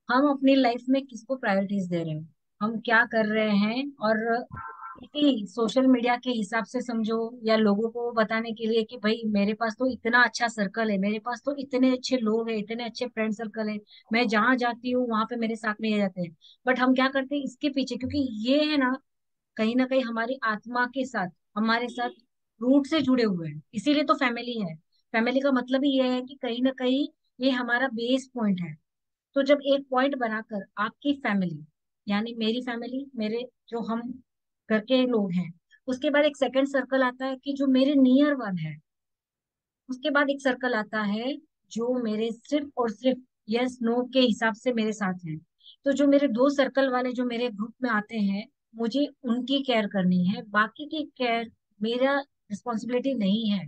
हम अपनी लाइफ में किसको प्रायोरिटीज दे रहे हैं, हम क्या कर रहे हैं। और किसी सोशल मीडिया के हिसाब से समझो, या लोगों को बताने के लिए कि भाई मेरे पास तो इतना अच्छा सर्कल है, मेरे पास तो इतने अच्छे लोग हैं, इतने अच्छे फ्रेंड सर्कल है, मैं जहाँ जाती हूँ वहां पे मेरे साथ में ये जाते हैं। बट हम क्या करते हैं इसके पीछे, क्योंकि ये है ना कहीं हमारी आत्मा के साथ, हमारे साथ रूट से जुड़े हुए हैं, इसीलिए तो फैमिली है। फैमिली का मतलब ही ये है कि कहीं ना कहीं ये हमारा बेस पॉइंट है। तो जब एक पॉइंट बनाकर आपकी फैमिली, यानी मेरी फैमिली, मेरे जो हम घर के लोग हैं, उसके बाद एक सेकंड सर्कल आता है कि जो मेरे नियर वन है, उसके बाद एक सर्कल आता है जो मेरे सिर्फ और सिर्फ यस नो के हिसाब से मेरे साथ हैं। तो जो मेरे दो सर्कल वाले जो मेरे ग्रुप में आते हैं, मुझे उनकी केयर करनी है, बाकी की केयर मेरा रिस्पॉन्सिबिलिटी नहीं है।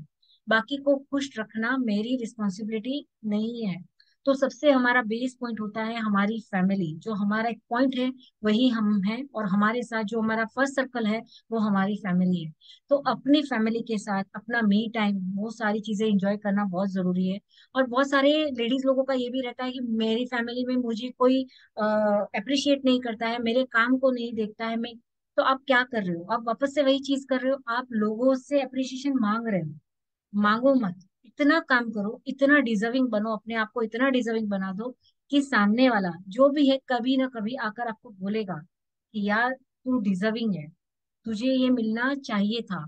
बाकी को खुश रखना मेरी रिस्पॉन्सिबिलिटी नहीं है। तो सबसे हमारा बेस पॉइंट होता है हमारी फैमिली, जो हमारा एक पॉइंट है वही हम हैं, और हमारे साथ जो हमारा फर्स्ट सर्कल है वो हमारी फैमिली है। तो अपनी फैमिली के साथ अपना मी टाइम, वो सारी चीजें एंजॉय करना बहुत जरूरी है। और बहुत सारे लेडीज लोगों का ये भी रहता है कि मेरी फैमिली में मुझे कोई अप्रिशिएट नहीं करता है, मेरे काम को नहीं देखता है। मैं तो आप क्या कर रहे हो, आप वापस से वही चीज कर रहे हो, आप लोगों से अप्रिशिएशन मांग रहे हो। मांगो मत, इतना काम करो, इतना डिजर्विंग बनो, अपने आप को इतना डिजर्विंग बना दो कि सामने वाला जो भी है कभी ना कभी आकर आपको बोलेगा कि यार तू डिजर्विंग है, तुझे ये मिलना चाहिए था।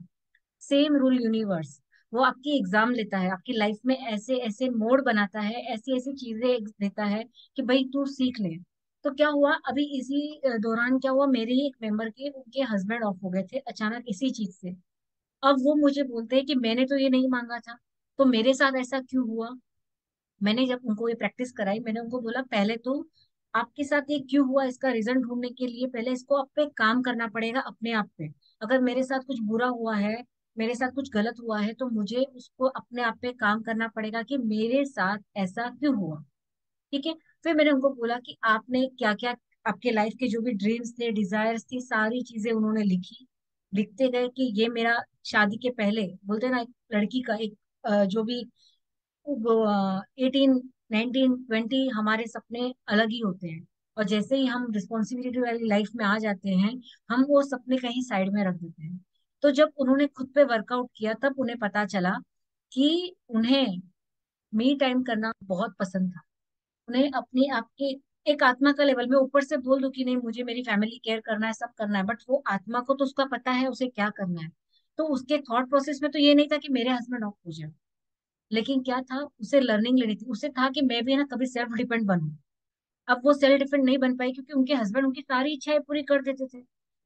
सेम रूल यूनिवर्स, वो आपकी एग्जाम लेता है, आपकी लाइफ में ऐसे ऐसे मोड बनाता है, ऐसी ऐसी चीजें देता है कि भाई तू सीख ले। तो क्या हुआ अभी इसी दौरान, क्या हुआ, मेरे ही एक मेंबर के उनके हस्बैंड ऑफ हो गए थे अचानक इसी चीज से। अब वो मुझे बोलते हैं कि मैंने तो ये नहीं मांगा था, तो मेरे साथ ऐसा क्यों हुआ। मैंने जब उनको ये प्रैक्टिस कराई, मैंने उनको बोला पहले तो आपके साथ ये क्यों हुआ इसका रीजन ढूंढने के लिए पहले इसको आप पे काम करना पड़ेगा, अपने आप पे। अगर मेरे साथ कुछ बुरा हुआ है, मेरे साथ कुछ गलत हुआ है, तो मुझे उसको अपने आप पे काम करना पड़ेगा कि मेरे साथ ऐसा क्यों हुआ। ठीक है। फिर मैंने उनको बोला कि आपने क्या क्या, आपके लाइफ के जो भी ड्रीम्स थे, डिजायर्स थी, सारी चीजें उन्होंने लिखी। लिखते गए कि ये मेरा शादी के पहले, बोलते हैं ना एक लड़की का एक जो भी 18 19 20 हमारे सपने अलग ही होते हैं। और जैसे ही हम रिस्पॉन्सिबिलिटी वाली लाइफ में आ जाते हैं, हम वो सपने कहीं साइड में रख देते हैं। तो जब उन्होंने खुद पे वर्कआउट किया तब उन्हें पता चला कि उन्हें मी टाइम करना बहुत पसंद था। उन्हें अपनी आपके एक आत्मा का लेवल में ऊपर से बोल दो कि नहीं मुझे मेरी फैमिली केयर करना है, सब करना है, बट वो आत्मा को तो उसका पता है उसे क्या करना है। तो उसके थॉट प्रोसेस में तो ये नहीं था कि मेरे हस्बैंड ऑफ हो जाए, लेकिन क्या था, उसे लर्निंग लेनी थी, उसे था कि मैं भी है ना कभी सेल्फ डिपेंड बनूं। अब वो सेल्फ डिपेंड नहीं बन पाई क्योंकि उनके हस्बैंड उनकी सारी इच्छाएं पूरी कर देते थे।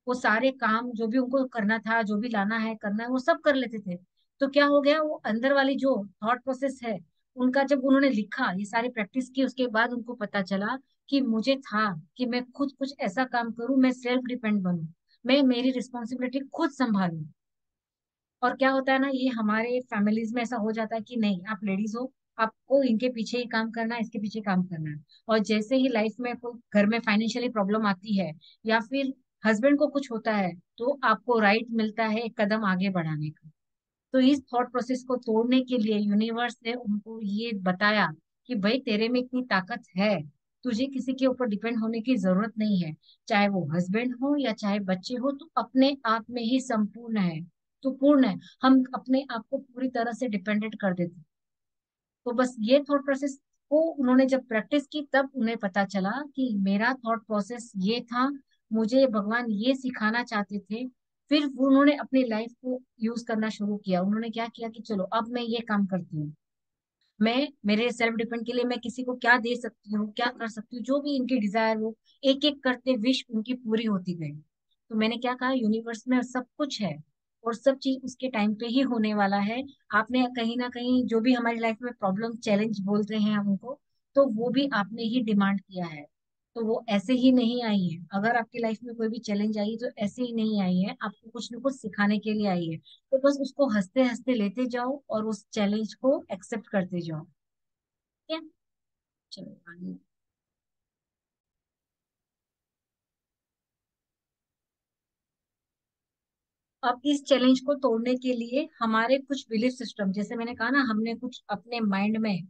वो सारे काम जो भी उनको करना था, जो भी लाना है करना है, वो सब कर लेते थे। तो क्या हो गया, वो अंदर वाली जो थॉट प्रोसेस है उनका, जब उन्होंने लिखा ये सारी प्रैक्टिस की, उसके बाद उनको पता चला कि मुझे था कि मैं खुद कुछ ऐसा काम करूं, मैं सेल्फ डिपेंड बनूं, मैं मेरी रिस्पॉन्सिबिलिटी खुद संभालूं। और क्या होता है ना, ये हमारे फैमिलीज में ऐसा हो जाता है कि नहीं आप लेडीज हो, आपको इनके पीछे ही काम करना है, इसके पीछे काम करना है। और जैसे ही लाइफ में कोई घर में फाइनेंशियली प्रॉब्लम आती है, या फिर हस्बैंड को कुछ होता है, तो आपको राइट मिलता है एक कदम आगे बढ़ाने का। तो इस थॉट प्रोसेस को तोड़ने के लिए यूनिवर्स ने उनको ये बताया कि भाई तेरे में इतनी ताकत है, तुझे किसी के ऊपर डिपेंड होने की जरूरत नहीं है। चाहे वो हस्बैंड हो या चाहे बच्चे हो, तो अपने आप में ही संपूर्ण है, तो पूर्ण है। हम अपने आप को पूरी तरह से डिपेंडेंट कर देते हैं। तो बस ये थॉट प्रोसेस को उन्होंने जब प्रैक्टिस की तब उन्हें पता चला कि मेरा थॉट प्रोसेस ये था, मुझे भगवान ये सिखाना चाहते थे। फिर वो उन्होंने अपनी लाइफ को यूज करना शुरू किया। उन्होंने क्या किया कि चलो अब मैं ये काम करती हूँ, मैं मेरे सेल्फ डिपेंड के लिए मैं किसी को क्या दे सकती हूँ, क्या कर सकती हूँ, जो भी इनकी डिजायर हो, एक एक करते विश उनकी पूरी होती गई। तो मैंने क्या कहा, यूनिवर्स में सब कुछ है और सब चीज उसके टाइम पे ही होने वाला है। आपने कहीं ना कहीं जो भी हमारी लाइफ में प्रॉब्लम चैलेंज बोलते हैं हम उनको, तो वो भी आपने ही डिमांड किया है। तो वो ऐसे ही नहीं आई है। अगर आपकी लाइफ में कोई भी चैलेंज आई तो ऐसे ही नहीं आई है, आपको कुछ ना कुछ सिखाने के लिए आई है। तो बस उसको हंसते हंसते लेते जाओ और उस चैलेंज को एक्सेप्ट करते जाओ। ठीक है। चलो आगे। अब इस चैलेंज को तोड़ने के लिए हमारे कुछ बिलीफ सिस्टम, जैसे मैंने कहा ना, हमने कुछ अपने माइंड में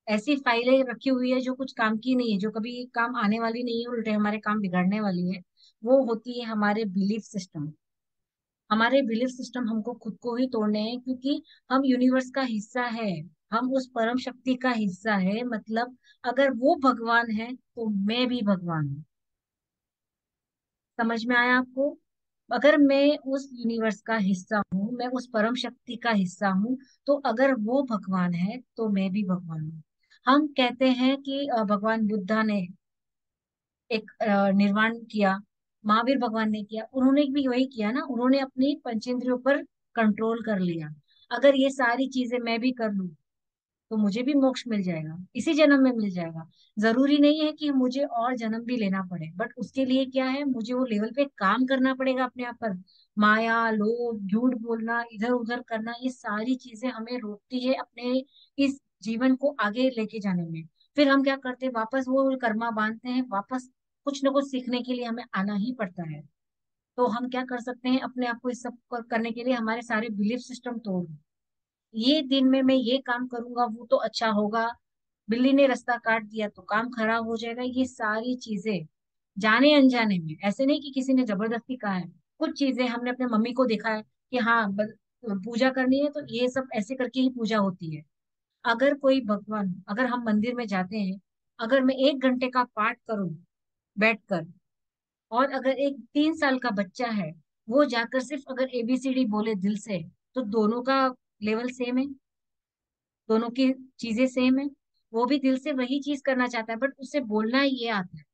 ऐसी फाइलें रखी हुई है जो कुछ काम की नहीं है, जो कभी काम आने वाली नहीं है, उल्टे हमारे काम बिगाड़ने वाली है। वो होती है हमारे बिलीफ सिस्टम। हमारे बिलीफ सिस्टम हमको खुद को ही तोड़ने हैं, क्योंकि हम यूनिवर्स का हिस्सा है। हम उस परम शक्ति का हिस्सा है, मतलब अगर वो भगवान है तो मैं भी भगवान हूँ। समझ में आया आपको? अगर मैं उस यूनिवर्स का हिस्सा हूँ, मैं उस परम शक्ति का हिस्सा हूँ, तो अगर वो भगवान है तो मैं भी भगवान हूँ। हम कहते हैं कि भगवान बुद्धा ने एक निर्वाण किया, महावीर भगवान ने किया, उन्होंने भी वही किया ना, उन्होंने अपनी पंचेंद्रियों पर कंट्रोल कर लिया। अगर ये सारी चीजें मैं भी कर लूं तो मुझे भी मोक्ष मिल जाएगा, इसी जन्म में मिल जाएगा। जरूरी नहीं है कि मुझे और जन्म भी लेना पड़े, बट उसके लिए क्या है, मुझे वो लेवल पे काम करना पड़ेगा अपने आप पर। माया, लोभ, झूठ बोलना, इधर उधर करना, ये सारी चीजें हमें रोकती है अपने इस जीवन को आगे लेके जाने में। फिर हम क्या करते हैं, वापस वो कर्मा बांधते हैं, वापस कुछ ना कुछ सीखने के लिए हमें आना ही पड़ता है। तो हम क्या कर सकते हैं, अपने आप को इस सब करने के लिए हमारे सारे बिलीफ सिस्टम तोड़ दो। ये दिन में मैं ये काम करूंगा वो तो अच्छा होगा, बिल्ली ने रास्ता काट दिया तो काम खराब हो जाएगा, ये सारी चीजें जाने अनजाने में, ऐसे नहीं कि किसी ने जबरदस्ती कहा है। कुछ चीजें हमने अपने मम्मी को देखा है कि हाँ पूजा करनी है तो ये सब ऐसे करके ही पूजा होती है। अगर कोई भगवान, अगर हम मंदिर में जाते हैं, अगर मैं 1 घंटे का पाठ करूं बैठकर, और अगर एक 3 साल का बच्चा है, वो जाकर सिर्फ अगर ABCD बोले दिल से, तो दोनों का लेवल सेम है, दोनों की चीजें सेम है। वो भी दिल से वही चीज करना चाहता है, बट उसे बोलना ये आता है।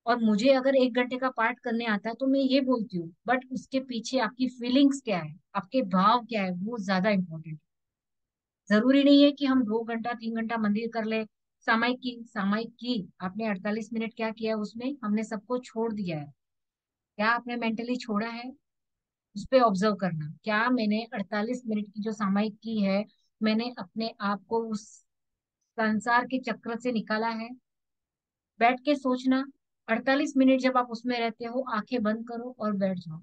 और मुझे अगर 1 घंटे का पाठ करने आता है तो मैं ये बोलती हूँ, बट उसके पीछे आपकी फीलिंग्स क्या है, आपके भाव क्या है, वो ज्यादा इंपॉर्टेंट। जरूरी नहीं है कि हम 2 घंटा 3 घंटा मंदिर कर ले। सामायिक की आपने 48 मिनट क्या किया उसमें, हमने सबको छोड़ दिया है। क्या आपने मेंटली छोड़ा है, उस पे ऑब्जर्व करना, क्या मैंने 48 मिनट की जो सामायिक की है, मैंने अपने आप को उस संसार के चक्र से निकाला है। बैठ के सोचना, 48 मिनट जब आप उसमें रहते हो, आंखें बंद करो और बैठ जाओ।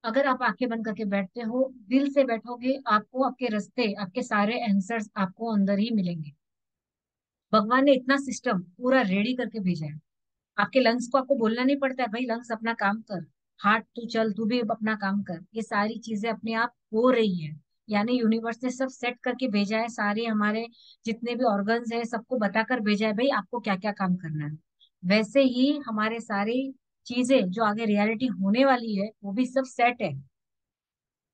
अगर आप आंखें बंद करके बैठते हो, दिल से बैठोगे, आपको आपके रास्ते, आपके सारे आंसर्स आपको अंदर ही मिलेंगे। भगवान ने इतना सिस्टम पूरा रेडी करके भेजा है। आपके लंग्स को आपको बोलना नहीं पड़ता है, भाई लंग्स अपना काम कर, हार्ट तू चल, तू भी अपना काम कर, ये सारी चीजें अपने आप हो रही है। यानी यूनिवर्स ने सब सेट करके भेजा है, सारे हमारे जितने भी ऑर्गन्स हैं सबको बताकर भेजा है, भाई आपको क्या क्या काम करना है। वैसे ही हमारे सारी चीजें जो आगे रियलिटी होने वाली है वो भी सब सेट है।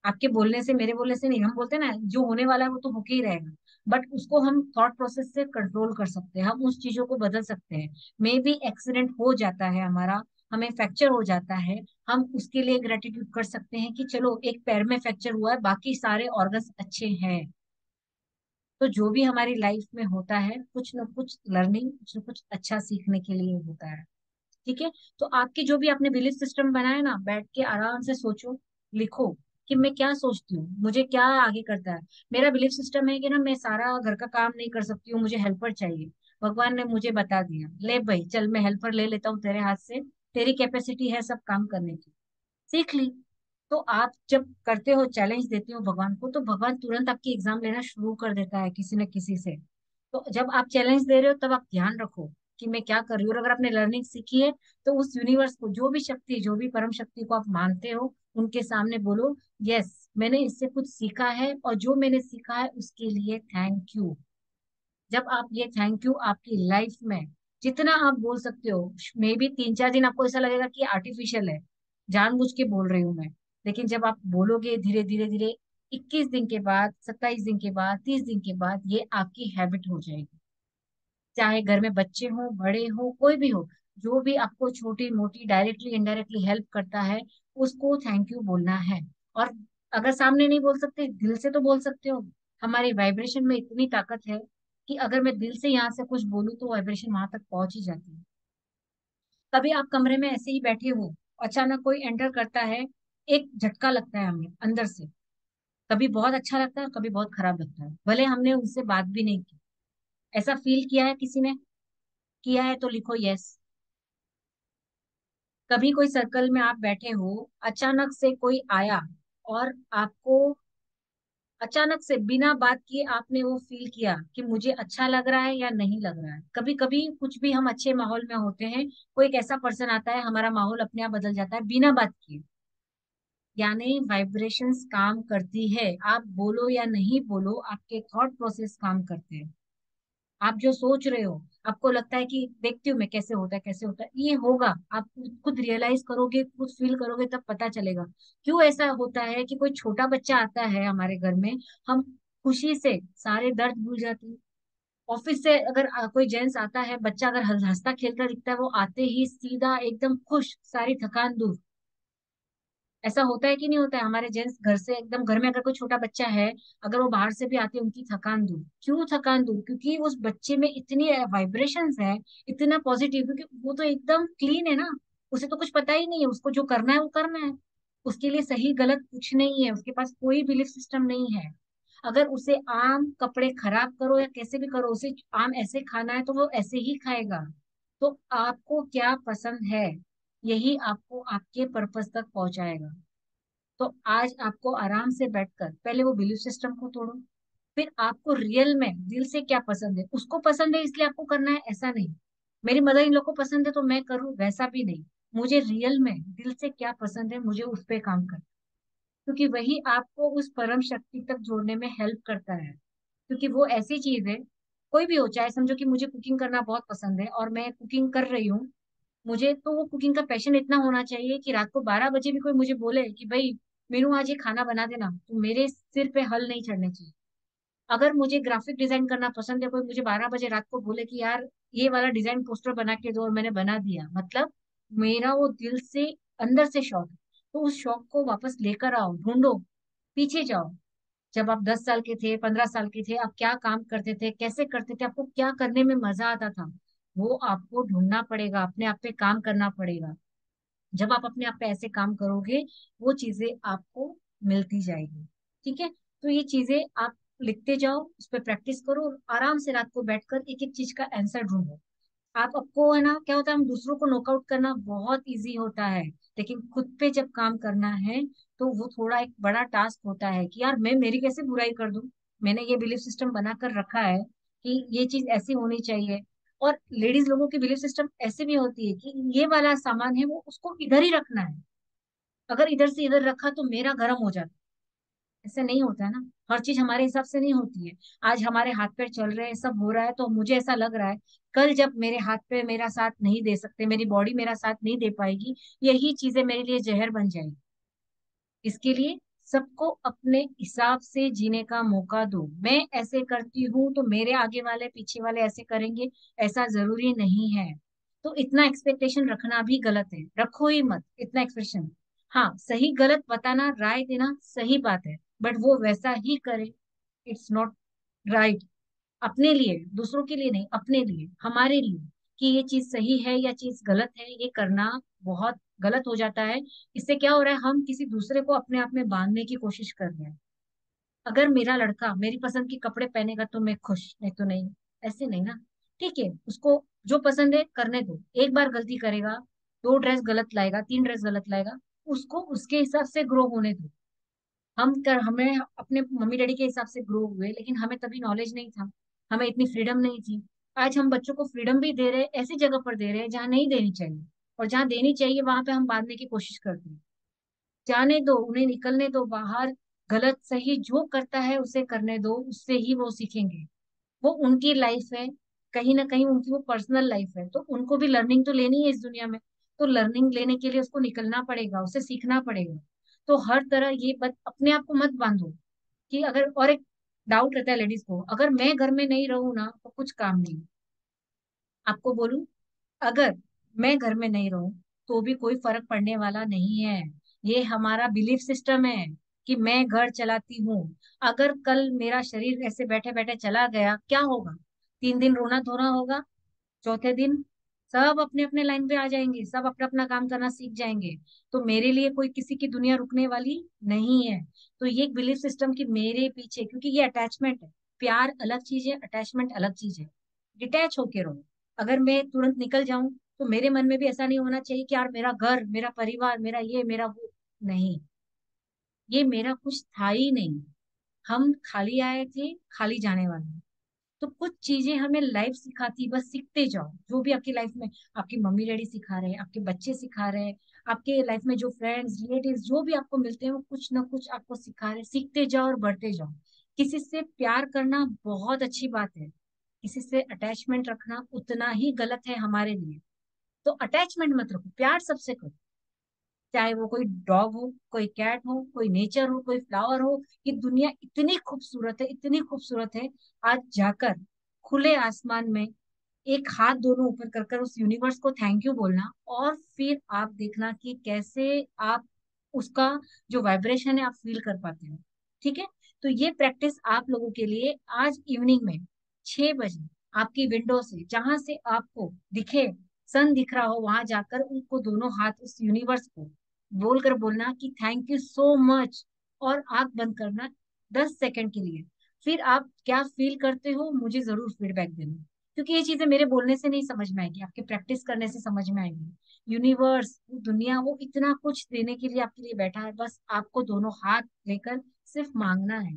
आपके बोलने से, मेरे बोलने से नहीं, हम बोलते हैं ना जो होने वाला है वो तो होके ही रहेगा, बट उसको हम थॉट प्रोसेस से कंट्रोल कर सकते हैं, हम उस चीजों को बदल सकते हैं। मे बी एक्सीडेंट हो जाता है हमारा, हमें फ्रैक्चर हो जाता है, हम उसके लिए ग्रेटिट्यूड कर सकते हैं कि चलो एक पैर में फ्रैक्चर हुआ है, बाकी सारे ऑर्गन्स अच्छे हैं। तो जो भी हमारी लाइफ में होता है, कुछ ना कुछ लर्निंग, कुछ ना कुछ अच्छा सीखने के लिए होता है। ठीक है? तो आपके जो भी आपने बिलीफ सिस्टम बनाया ना, बैठ के आराम से सोचो, लिखो कि मैं क्या सोचती हूँ, मुझे क्या आगे करता है। मेरा बिलीफ सिस्टम है कि ना मैं सारा घर का काम नहीं कर सकती हूँ, मुझे हेल्पर चाहिए। भगवान ने मुझे बता दिया, ले भाई चल मैं हेल्पर ले लेता हूँ तेरे हाथ से, तेरी कैपेसिटी है सब काम करने की, सीख ली। तो आप जब करते हो, चैलेंज देते हो भगवान को, तो भगवान तुरंत आपकी एग्जाम लेना शुरू कर देता है किसी न किसी से। तो जब आप चैलेंज दे रहे हो तब आप ध्यान रखो कि मैं क्या कर रही हूँ, और अगर आपने लर्निंग सीखी है तो उस यूनिवर्स को, जो भी शक्ति, जो भी परम शक्ति को आप मानते हो, उनके सामने बोलो, यस मैंने इससे कुछ सीखा है, और जो मैंने सीखा है उसके लिए थैंक यू। जब आप ये थैंक यू आपकी लाइफ में जितना आप बोल सकते हो, मे बी 3 4 दिन आपको ऐसा लगेगा कि आर्टिफिशियल है, जानबूझ के बोल रही हूँ मैं, लेकिन जब आप बोलोगे धीरे धीरे धीरे, 21 दिन के बाद, 27 दिन के बाद, 30 दिन के बाद, ये आपकी हैबिट हो जाएगी। चाहे घर में बच्चे हो, बड़े हो, कोई भी हो, जो भी आपको छोटी मोटी डायरेक्टली इनडायरेक्टली हेल्प करता है, उसको थैंक यू बोलना है। और अगर सामने नहीं बोल सकते, दिल से तो बोल सकते हो। हमारी वाइब्रेशन में इतनी ताकत है कि अगर मैं दिल से यहाँ से कुछ बोलूँ तो वाइब्रेशन वहां तक पहुंच ही जाती है। कभी आप कमरे में ऐसे ही बैठे हो, अचानक कोई एंटर करता है, एक झटका लगता है हमें अंदर से, कभी बहुत अच्छा लगता है, कभी बहुत खराब लगता है, भले हमने उनसे बात भी नहीं की। ऐसा फील किया है किसी ने? किया है तो लिखो यस। कभी कोई सर्कल में आप बैठे हो, अचानक से कोई आया और आपको अचानक से बिना बात किए आपने वो फील किया कि मुझे अच्छा लग रहा है या नहीं लग रहा है। कभी कभी कुछ भी हम अच्छे माहौल में होते हैं, कोई एक ऐसा पर्सन आता है, हमारा माहौल अपने आप बदल जाता है बिना बात किए। यानी वाइब्रेशंस काम करती है। आप बोलो या नहीं बोलो, आपके थॉट प्रोसेस काम करते हैं। आप जो सोच रहे हो, आपको लगता है कि देखती हूँ मैं कैसे होता है कैसे होता है, ये होगा। आप खुद रियलाइज करोगे, खुद फील करोगे, तब पता चलेगा क्यों ऐसा होता है कि कोई छोटा बच्चा आता है हमारे घर में, हम खुशी से सारे दर्द भूल जाते हैं। ऑफिस से अगर कोई जेंट्स आता है, बच्चा अगर हंसता खेलता दिखता है, वो आते ही सीधा एकदम खुश, सारी थकान दूर। ऐसा होता है कि नहीं होता है? हमारे जेंट्स घर से एकदम, घर में अगर कोई छोटा बच्चा है, अगर वो बाहर से भी आते हैं, उनकी थकान दूर। क्यों थकान दूर? क्योंकि उस बच्चे में इतनी वाइब्रेशंस है, इतना पॉजिटिव, क्योंकि वो तो एकदम क्लीन है ना। उसे तो कुछ पता ही नहीं है, उसको जो करना है वो करना है। उसके लिए सही गलत कुछ नहीं है, उसके पास कोई बिलीफ सिस्टम नहीं है। अगर उसे आम कपड़े खराब करो या कैसे भी करो, उसे आम ऐसे खाना है तो वो ऐसे ही खाएगा। तो आपको क्या पसंद है, यही आपको आपके पर्पस तक पहुंचाएगा। तो आज आपको आराम से बैठकर पहले वो बिलीफ सिस्टम को तोड़ो। फिर आपको रियल में दिल से क्या पसंद है, उसको पसंद है इसलिए आपको करना है, ऐसा नहीं। मेरी मदर इन लोग को पसंद है तो मैं करूँ, वैसा भी नहीं। मुझे रियल में दिल से क्या पसंद है, मुझे उस पे काम करना, क्योंकि वही आपको उस परम शक्ति तक जोड़ने में हेल्प करता है। क्योंकि वो ऐसी चीज है, कोई भी हो, चाहे समझो कि मुझे कुकिंग करना बहुत पसंद है और मैं कुकिंग कर रही हूँ, मुझे तो वो कुकिंग का पैशन इतना होना चाहिए कि रात को 12 बजे भी कोई मुझे बोले कि भाई मीनू आज ये खाना बना देना, तो मेरे सिर पे हल नहीं चढ़ने चाहिए। अगर मुझे ग्राफिक डिजाइन करना पसंद है, कोई मुझे 12 बजे रात को बोले कि यार ये वाला डिजाइन पोस्टर बना के दो, और मैंने बना दिया, मतलब मेरा वो दिल से अंदर से शौक है। तो उस शौक को वापस लेकर आओ, ढूंढो, पीछे जाओ। जब आप 10 साल के थे, 15 साल के थे, आप क्या काम करते थे, कैसे करते थे, आपको क्या करने में मजा आता था, वो आपको ढूंढना पड़ेगा, अपने आप पे काम करना पड़ेगा। जब आप अपने आप पे ऐसे काम करोगे, वो चीजें आपको मिलती जाएगी। ठीक है? तो ये चीजें आप लिखते जाओ, उस पर प्रैक्टिस करो, और आराम से रात को बैठकर एक एक चीज का आंसर ढूंढो। आप आपको है ना, क्या होता है, हम दूसरों को नॉकआउट करना बहुत इजी होता है, लेकिन खुद पे जब काम करना है तो वो थोड़ा एक बड़ा टास्क होता है कि यार मैं मेरी कैसे बुराई कर दूं। मैंने ये बिलीफ सिस्टम बना कर रखा है कि ये चीज ऐसी होनी चाहिए। और लेडीज लोगों की बिलीफ सिस्टम ऐसे भी होती है कि ये वाला सामान है, वो उसको इधर ही रखना है, अगर इधर से इधर रखा तो मेरा गर्म हो जाता है। ऐसे नहीं होता है ना, हर चीज हमारे हिसाब से नहीं होती है। आज हमारे हाथ पैर चल रहे हैं, सब हो रहा है, तो मुझे ऐसा लग रहा है कल जब मेरे हाथ पैर मेरा साथ नहीं दे सकते, मेरी बॉडी मेरा साथ नहीं दे पाएगी, यही चीजें मेरे लिए जहर बन जाएगी। इसके लिए सबको अपने हिसाब से जीने का मौका दो। मैं ऐसे करती हूँ तो मेरे आगे वाले पीछे वाले ऐसे करेंगे, ऐसा जरूरी नहीं है। तो इतना एक्सपेक्टेशन रखना भी गलत है, रखो ही मत इतना एक्सपेक्टेशन। हाँ, सही गलत बताना, राय देना सही बात है, बट वो वैसा ही करे, इट्स नॉट राइट। अपने लिए, दूसरों के लिए नहीं, अपने लिए, हमारे लिए, कि ये चीज सही है या चीज गलत है, ये करना बहुत गलत हो जाता है। इससे क्या हो रहा है, हम किसी दूसरे को अपने आप में बांधने की कोशिश कर रहे हैं। अगर मेरा लड़का मेरी पसंद के कपड़े पहनेगा तो मैं खुश, नहीं तो नहीं। ऐसे नहीं ना। ठीक है, उसको जो पसंद है करने दो। एक बार गलती करेगा, 2 ड्रेस गलत लाएगा, 3 ड्रेस गलत लाएगा, उसको उसके हिसाब से ग्रो होने दो। हमें अपने मम्मी डैडी के हिसाब से ग्रो हुए, लेकिन हमें तभी नॉलेज नहीं था, हमें इतनी फ्रीडम नहीं थी। आज हम बच्चों को फ्रीडम भी दे रहे हैं, ऐसी जगह पर दे रहे हैं जहाँ नहीं देनी चाहिए, और जहाँ देनी चाहिए वहां पे हम बांधने की कोशिश करते हैं। जाने दो, उन्हें निकलने दो बाहर। गलत सही जो करता है उसे करने दो, उससे ही वो सीखेंगे। वो उनकी लाइफ है, कहीं ना कहीं उनकी वो पर्सनल लाइफ है, तो उनको भी लर्निंग तो लेनी है इस दुनिया में। तो लर्निंग लेने के लिए उसको निकलना पड़ेगा, उसे सीखना पड़ेगा। तो हर तरह ये अपने आप को मत बांधो कि अगर, और एक डाउट रहता है लेडीज को, अगर मैं घर में नहीं रहूँ ना तो कुछ काम नहीं। आपको बोलूं, अगर मैं घर में नहीं रहूं तो भी कोई फर्क पड़ने वाला नहीं है। ये हमारा बिलीफ सिस्टम है कि मैं घर चलाती हूँ। अगर कल मेरा शरीर ऐसे बैठे बैठे चला गया, क्या होगा? 3 दिन रोना धोना होगा, चौथे दिन सब अपने अपने लाइन पे आ जाएंगे, सब अपना अपना काम करना सीख जाएंगे। तो मेरे लिए कोई किसी की दुनिया रुकने वाली नहीं है। तो ये एक बिलीफ सिस्टम कि मेरे पीछे, क्योंकि ये अटैचमेंट है। प्यार अलग चीज है, अटैचमेंट अलग चीज है। डिटैच होके रहो। अगर मैं तुरंत निकल जाऊं तो मेरे मन में भी ऐसा नहीं होना चाहिए कि यार मेरा घर, मेरा परिवार, मेरा ये मेरा वो। नहीं, ये मेरा कुछ था ही नहीं। हम खाली आए थे, खाली जाने वाले हैं। तो कुछ चीजें हमें लाइफ सिखाती है, बस सीखते जाओ। जो भी आपकी लाइफ में आपकी मम्मी डैडी सिखा रहे हैं, आपके बच्चे सिखा रहे हैं, आपके लाइफ में जो फ्रेंड्स रिलेटिव्स जो भी आपको मिलते हैं, वो कुछ ना कुछ आपको सिखा रहे हैं। सीखते जाओ और बढ़ते जाओ। किसी से प्यार करना बहुत अच्छी बात है, किसी से अटैचमेंट रखना उतना ही गलत है हमारे लिए। तो अटैचमेंट मत रखो, प्यार सबसे करो। चाहे वो कोई डॉग हो, कोई कैट हो, कोई नेचर हो, कोई फ्लावर हो। ये दुनिया इतनी खूबसूरत है, इतनी खूबसूरत है। आज जाकर खुले आसमान में एक हाथ दोनों ऊपर कर कर उस यूनिवर्स को थैंक यू बोलना, और फिर आप देखना कि कैसे आप उसका जो वाइब्रेशन है आप फील कर पाते हो। ठीक है। तो ये प्रैक्टिस आप लोगों के लिए आज इवनिंग में 6 बजे आपकी विंडो से, जहां से आपको दिखे, सन दिख रहा हो, वहां जाकर उनको दोनों हाथ उस यूनिवर्स को बोलकर बोलना कि थैंक यू सो मच। और आंख बंद करना 10 सेकंड के लिए। फिर आप क्या फील करते हो मुझे जरूर फीडबैक देना, क्योंकि ये चीजें मेरे बोलने से नहीं समझ में आएगी, आपके प्रैक्टिस करने से समझ में आएगी। यूनिवर्स, दुनिया, वो इतना कुछ देने के लिए आपके लिए बैठा है, बस आपको दोनों हाथ लेकर सिर्फ मांगना है।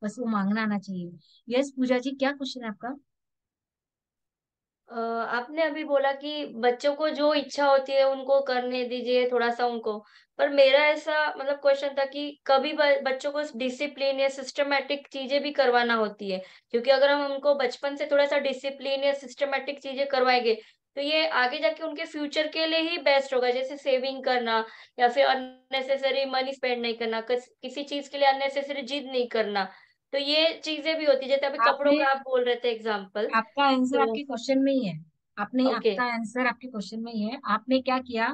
बस वो मांगना आना चाहिए। यस पूजा जी, क्या क्वेश्चन है आपका? आपने अभी बोला कि बच्चों को जो इच्छा होती है उनको करने दीजिए थोड़ा-सा उनको। पर मेरा ऐसा मतलब क्वेश्चन था कि कभी ब बच्चों को डिसिप्लिन या सिस्टमैटिक चीज़ें भी करवाना होती है। क्योंकि अगर हम उनको बचपन से थोड़ा-सा डिसिप्लिन या सिस्टमैटिक चीज़ें करवाएँगे, तो ये आगे जाके उनके फ्यूचर के लिए ही बेस्ट होगा। जैसे सेविंग करना या फिर अननेसेसरी मनी स्पेंड नहीं करना, किसी चीज़ के लिए अननेसेसरी जिद नहीं करना। तो ये चीज़ें भी होती हैं। जैसे अभी कपड़ों आपने का आप बोल रहे थे एग्ज़ाम्पल, आपका आंसर तो आपके क्वेश्चन में ही है। आपने ओके। आपका आंसर आपके क्वेश्चन में ही है। आपने क्या किया,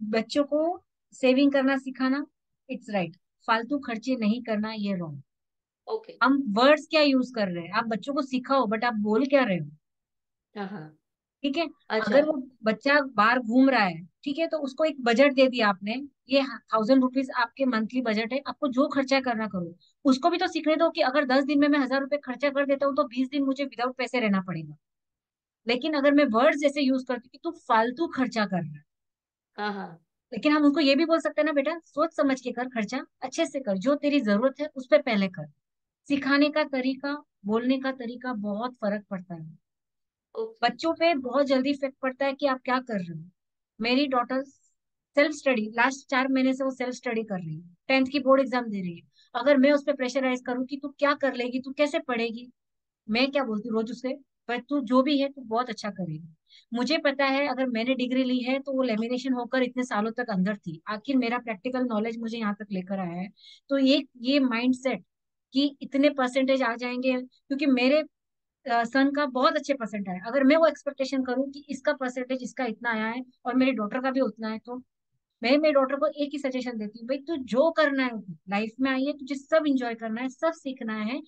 बच्चों को सेविंग करना सिखाना, इट्स राइट। फालतू खर्चे नहीं करना, ये रॉन्ग। ओके। हम वर्ड्स क्या यूज कर रहे हैं, आप बच्चों को सिखाओ बट आप बोल क्या रहे हो। हाँ, हाँ। ठीक है। अच्छा, अगर वो बच्चा बाहर घूम रहा है, ठीक है, तो उसको एक बजट दे दिया आपने, ये 1000 रुपीज आपके मंथली बजट है, आपको जो खर्चा करना करो। उसको भी तो सीखने दो कि अगर 10 दिन में मैं 1000 रुपये खर्चा कर देता हूँ तो 20 दिन मुझे विदाउट पैसे रहना पड़ेगा। लेकिन अगर मैं वर्ड जैसे यूज करती हूँ कि तू फालतू खर्चा कर रहा है, हाँ, हाँ। लेकिन हम उनको ये भी बोल सकते हैं ना, बेटा सोच समझ के कर खर्चा, अच्छे से कर, जो तेरी जरूरत है उस पर पहले कर। सिखाने का तरीका, बोलने का तरीका बहुत फर्क पड़ता है। ओके, बच्चों पे बहुत जल्दी इफेक्ट पड़ता है कि आप क्या कर रहे हो। मेरी डॉटर सेल्फ स्टडी, लास्ट 4 महीने से वो सेल्फ स्टडी कर रही है, 10th की बोर्ड एग्जाम दे रही है। अगर मैं उस पर प्रेशराइज करूँ कि तू क्या कर लेगी, तू कैसे पढ़ेगी, मैं क्या बोलती हूँ रोज उसे, पर तू जो भी है तू बहुत अच्छा करेगी। मुझे पता है अगर मैंने डिग्री ली है तो वो लेमिनेशन होकर इतने सालों तक अंदर थी, आखिर मेरा प्रैक्टिकल नॉलेज मुझे यहाँ तक लेकर आया है। तो ये माइंड सेट कि इतने परसेंटेज आ जाएंगे, क्योंकि मेरे सन का बहुत अच्छे परसेंट आया, अगर मैं वो एक्सपेक्टेशन करूँ कि इसका परसेंटेज इसका इतना आया है और मेरी डॉटर का भी उतना है, तो मैं मेरी डॉटर को एक ही सजेशन देती हूँ, भाई तू जो करना है लाइफ में आई है, तुझे सब इंजॉय करना है, सब सीखना है।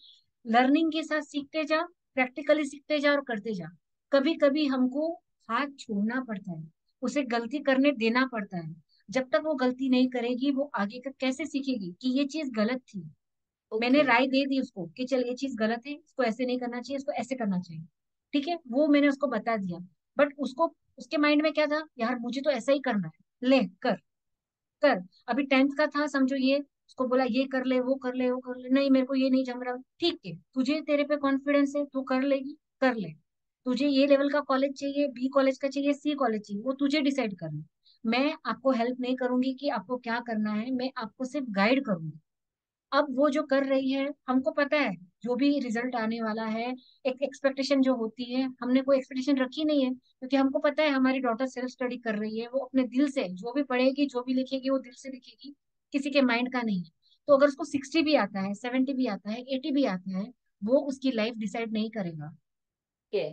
लर्निंग के साथ सीखते जा, प्रैक्टिकली सीखते जा और करते जा। कभी कभी हमको हाथ छोड़ना पड़ता है, उसे गलती करने देना पड़ता है। जब तक वो गलती नहीं करेगी वो आगे का कैसे सीखेगी कि ये चीज गलत थी। मैंने ओके, राय दे दी उसको कि चल ये चीज गलत है, इसको ऐसे नहीं करना चाहिए, इसको ऐसे करना चाहिए। ठीक है, वो मैंने उसको बता दिया। बट उसको, उसके माइंड में क्या था, यार मुझे तो ऐसा ही करना है, ले कर, कर। अभी 10th का था समझो, ये उसको बोला ये कर ले, वो कर ले, वो कर ले, नहीं मेरे को ये नहीं जम रहा। ठीक है, तुझे तेरे पे कॉन्फिडेंस है, तू कर लेगी, कर ले। तुझे ये लेवल का कॉलेज चाहिए, बी कॉलेज का चाहिए, सी कॉलेज चाहिए, वो तुझे डिसाइड करना। मैं आपको हेल्प नहीं करूंगी कि आपको क्या करना है, मैं आपको सिर्फ गाइड करूंगी। अब वो जो कर रही है, हमको पता है जो भी रिजल्ट आने वाला है। एक एक्सपेक्टेशन जो होती है, हमने कोई एक्सपेक्टेशन रखी नहीं है, क्योंकि हमको पता है हमारी डॉटर सेल्फ स्टडी कर रही है, वो अपने दिल से जो भी पढ़ेगी, जो भी लिखेगी, वो दिल से लिखेगी, किसी के माइंड का नहीं है। तो अगर उसको 60 भी आता है, 70 भी आता है, 80 भी आता है, वो उसकी लाइफ डिसाइड नहीं करेगा। ओके।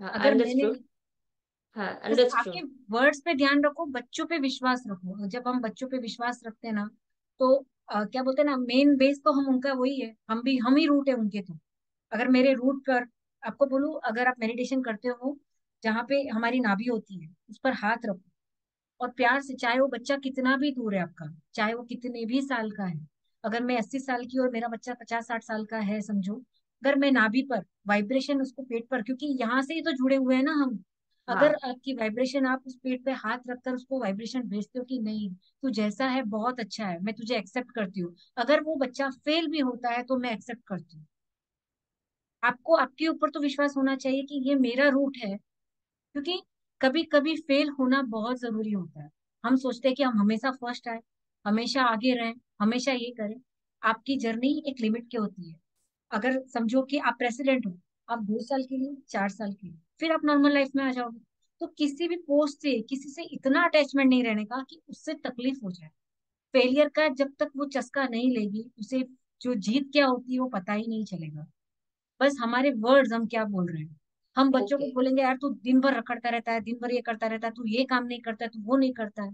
हाँ, अगर मैंने, अंडरस्टूड। हाँ, बस आपके अंडरस्टूड। वर्ड्स पे ध्यान रखो, बच्चों पे विश्वास रखो। जब हम बच्चों पे विश्वास रखते हैं ना, तो क्या बोलते हैं ना, मेन बेस तो हम उनका वही है, हम ही रूट है उनके। तो अगर मेरे रूट पर आपको बोलूं, अगर आप मेडिटेशन करते हो, जहाँ पे हमारी नाभि होती है उस पर हाथ रखो, और प्यार से, चाहे वो बच्चा कितना भी दूर है आपका, चाहे वो कितने भी साल का है, अगर मैं 80 साल की और मेरा बच्चा 50-60 साल का है समझो, अगर मैं नाभि पर वाइब्रेशन उसको पेट पर, क्योंकि यहाँ से ही तो जुड़े हुए हैं ना हम, अगर हाँ, आपकी वाइब्रेशन, आप उस पेड़ पे हाथ रखकर उसको वाइब्रेशन भेजते हो कि नहीं तू जैसा है बहुत अच्छा है, मैं तुझे एक्सेप्ट करती हूँ, अगर वो बच्चा फेल भी होता है तो मैं एक्सेप्ट करती हूँ। आपको आपके ऊपर तो विश्वास होना चाहिए कि ये मेरा रूट है। क्योंकि कभी कभी फेल होना बहुत जरूरी होता है। हम सोचते हैं कि हम हमेशा फर्स्ट आए, हमेशा आगे रहें, हमेशा ये करें। आपकी जर्नी एक लिमिट की होती है। अगर समझो कि आप प्रेसिडेंट हो, आप 2 साल के लिए, 4 साल के लिए, फिर आप नॉर्मल लाइफ में आ जाओगे। तो किसी भी पोस्ट से, किसी से इतना अटैचमेंट नहीं रहने का कि उससे तकलीफ हो जाए। फेलियर का जब तक वो चस्का नहीं लेगी उसे, जो जीत क्या होती है वो पता ही नहीं चलेगा। बस हमारे वर्ड्स, हम क्या बोल रहे हैं। हम बच्चों को ओके, बोलेंगे यार तू दिन भर रखड़ता रहता है, दिन भर ये करता रहता है, तू ये काम नहीं करता है, तू वो नहीं करता है,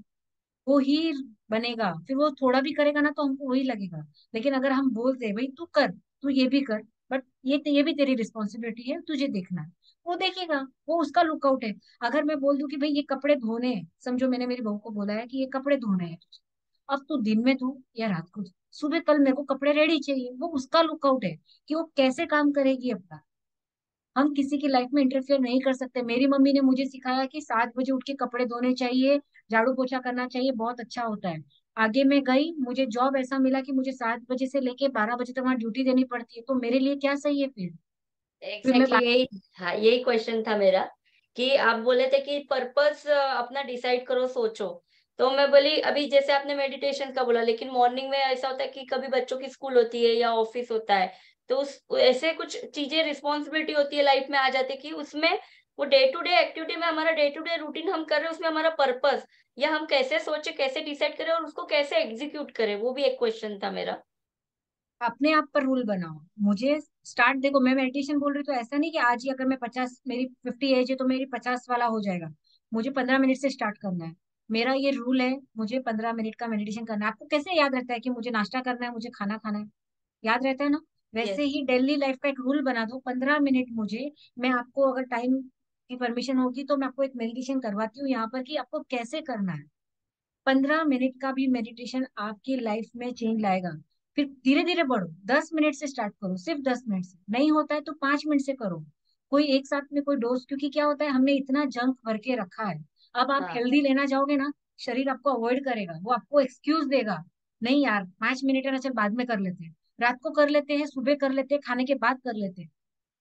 वो ही बनेगा। फिर वो थोड़ा भी करेगा ना तो हमको वही लगेगा। लेकिन अगर हम बोलते हैं भाई तू कर, तू ये भी कर, बट ये भी तेरी रिस्पॉन्सिबिलिटी है, तुझे देखना है, वो देखेगा। वो उसका लुकआउट है। अगर मैं बोल दूं कि भाई ये कपड़े धोने हैं, समझो मैंने मेरी बहू को बोला है कि ये कपड़े धोने हैं, अब तू दिन में धो या रात को धो, सुबह कल मेरे को कपड़े रेडी चाहिए, वो उसका लुकआउट है कि वो कैसे काम करेगी अपना। हम किसी की लाइफ में इंटरफेयर नहीं कर सकते। मेरी मम्मी ने मुझे सिखाया कि 7 बजे उठ के कपड़े धोने चाहिए, झाड़ू पोछा करना चाहिए, बहुत अच्छा होता है। आगे मैं गई, मुझे जॉब ऐसा मिला कि मुझे 7 बजे से लेके 12 बजे तक वहां ड्यूटी देनी पड़ती है, तो मेरे लिए क्या सही है फिर मैं एग्जैक्टली यही, हाँ, यही क्वेश्चन था मेरा कि आप बोले थे कि पर्पस अपना डिसाइड करो, सोचो। तो मैं बोली अभी जैसे आपने मेडिटेशन का बोला, लेकिन मॉर्निंग में ऐसा होता है कि कभी बच्चों की स्कूल होती है या ऑफिस होता है, तो उस ऐसे कुछ चीजें रिस्पॉन्सिबिलिटी होती है लाइफ में आ जाती है कि उसमें वो डे टू डे एक्टिविटी में, हमारा डे टू डे रूटीन हम कर रहे हैं, उसमें हमारा पर्पस या हम कैसे सोचे, कैसे डिसाइड करें और उसको कैसे एग्जीक्यूट करें, वो भी एक क्वेश्चन था मेरा। अपने आप पर रूल बनाओ। मुझे स्टार्ट, देखो मैं मेडिटेशन बोल रही हूँ तो ऐसा नहीं कि आज ही अगर मैं 50, मेरी 50 एज है तो मेरी 50 वाला हो जाएगा। मुझे 15 मिनट से स्टार्ट करना है। मेरा ये रूल है, मुझे 15 मिनट का मेडिटेशन करना है। आपको कैसे याद रहता है कि मुझे नाश्ता करना है, मुझे खाना खाना है? याद रहता है ना? वैसे यस। ही डेली लाइफ का एक रूल बना दो, 15 मिनट मुझे, मैं आपको अगर टाइम की परमिशन होगी तो मैं आपको एक मेडिटेशन करवाती हूँ यहाँ पर कि आपको कैसे करना है। 15 मिनट का भी मेडिटेशन आपकी लाइफ में चेंज लाएगा। फिर धीरे धीरे बढ़ो, 10 मिनट से स्टार्ट करो, सिर्फ 10 मिनट से। नहीं होता है तो 5 मिनट से करो। कोई एक साथ में कोई डोज, क्योंकि क्या होता है हमने इतना जंक भर के रखा है। अब आप हाँ, हेल्दी लेना जाओगे ना, शरीर आपको अवॉइड करेगा, वो आपको एक्सक्यूज देगा। नहीं यार 5 मिनट है ना, चल बाद में कर लेते हैं, रात को कर लेते हैं, सुबह कर लेते हैं, खाने के बाद कर लेते हैं।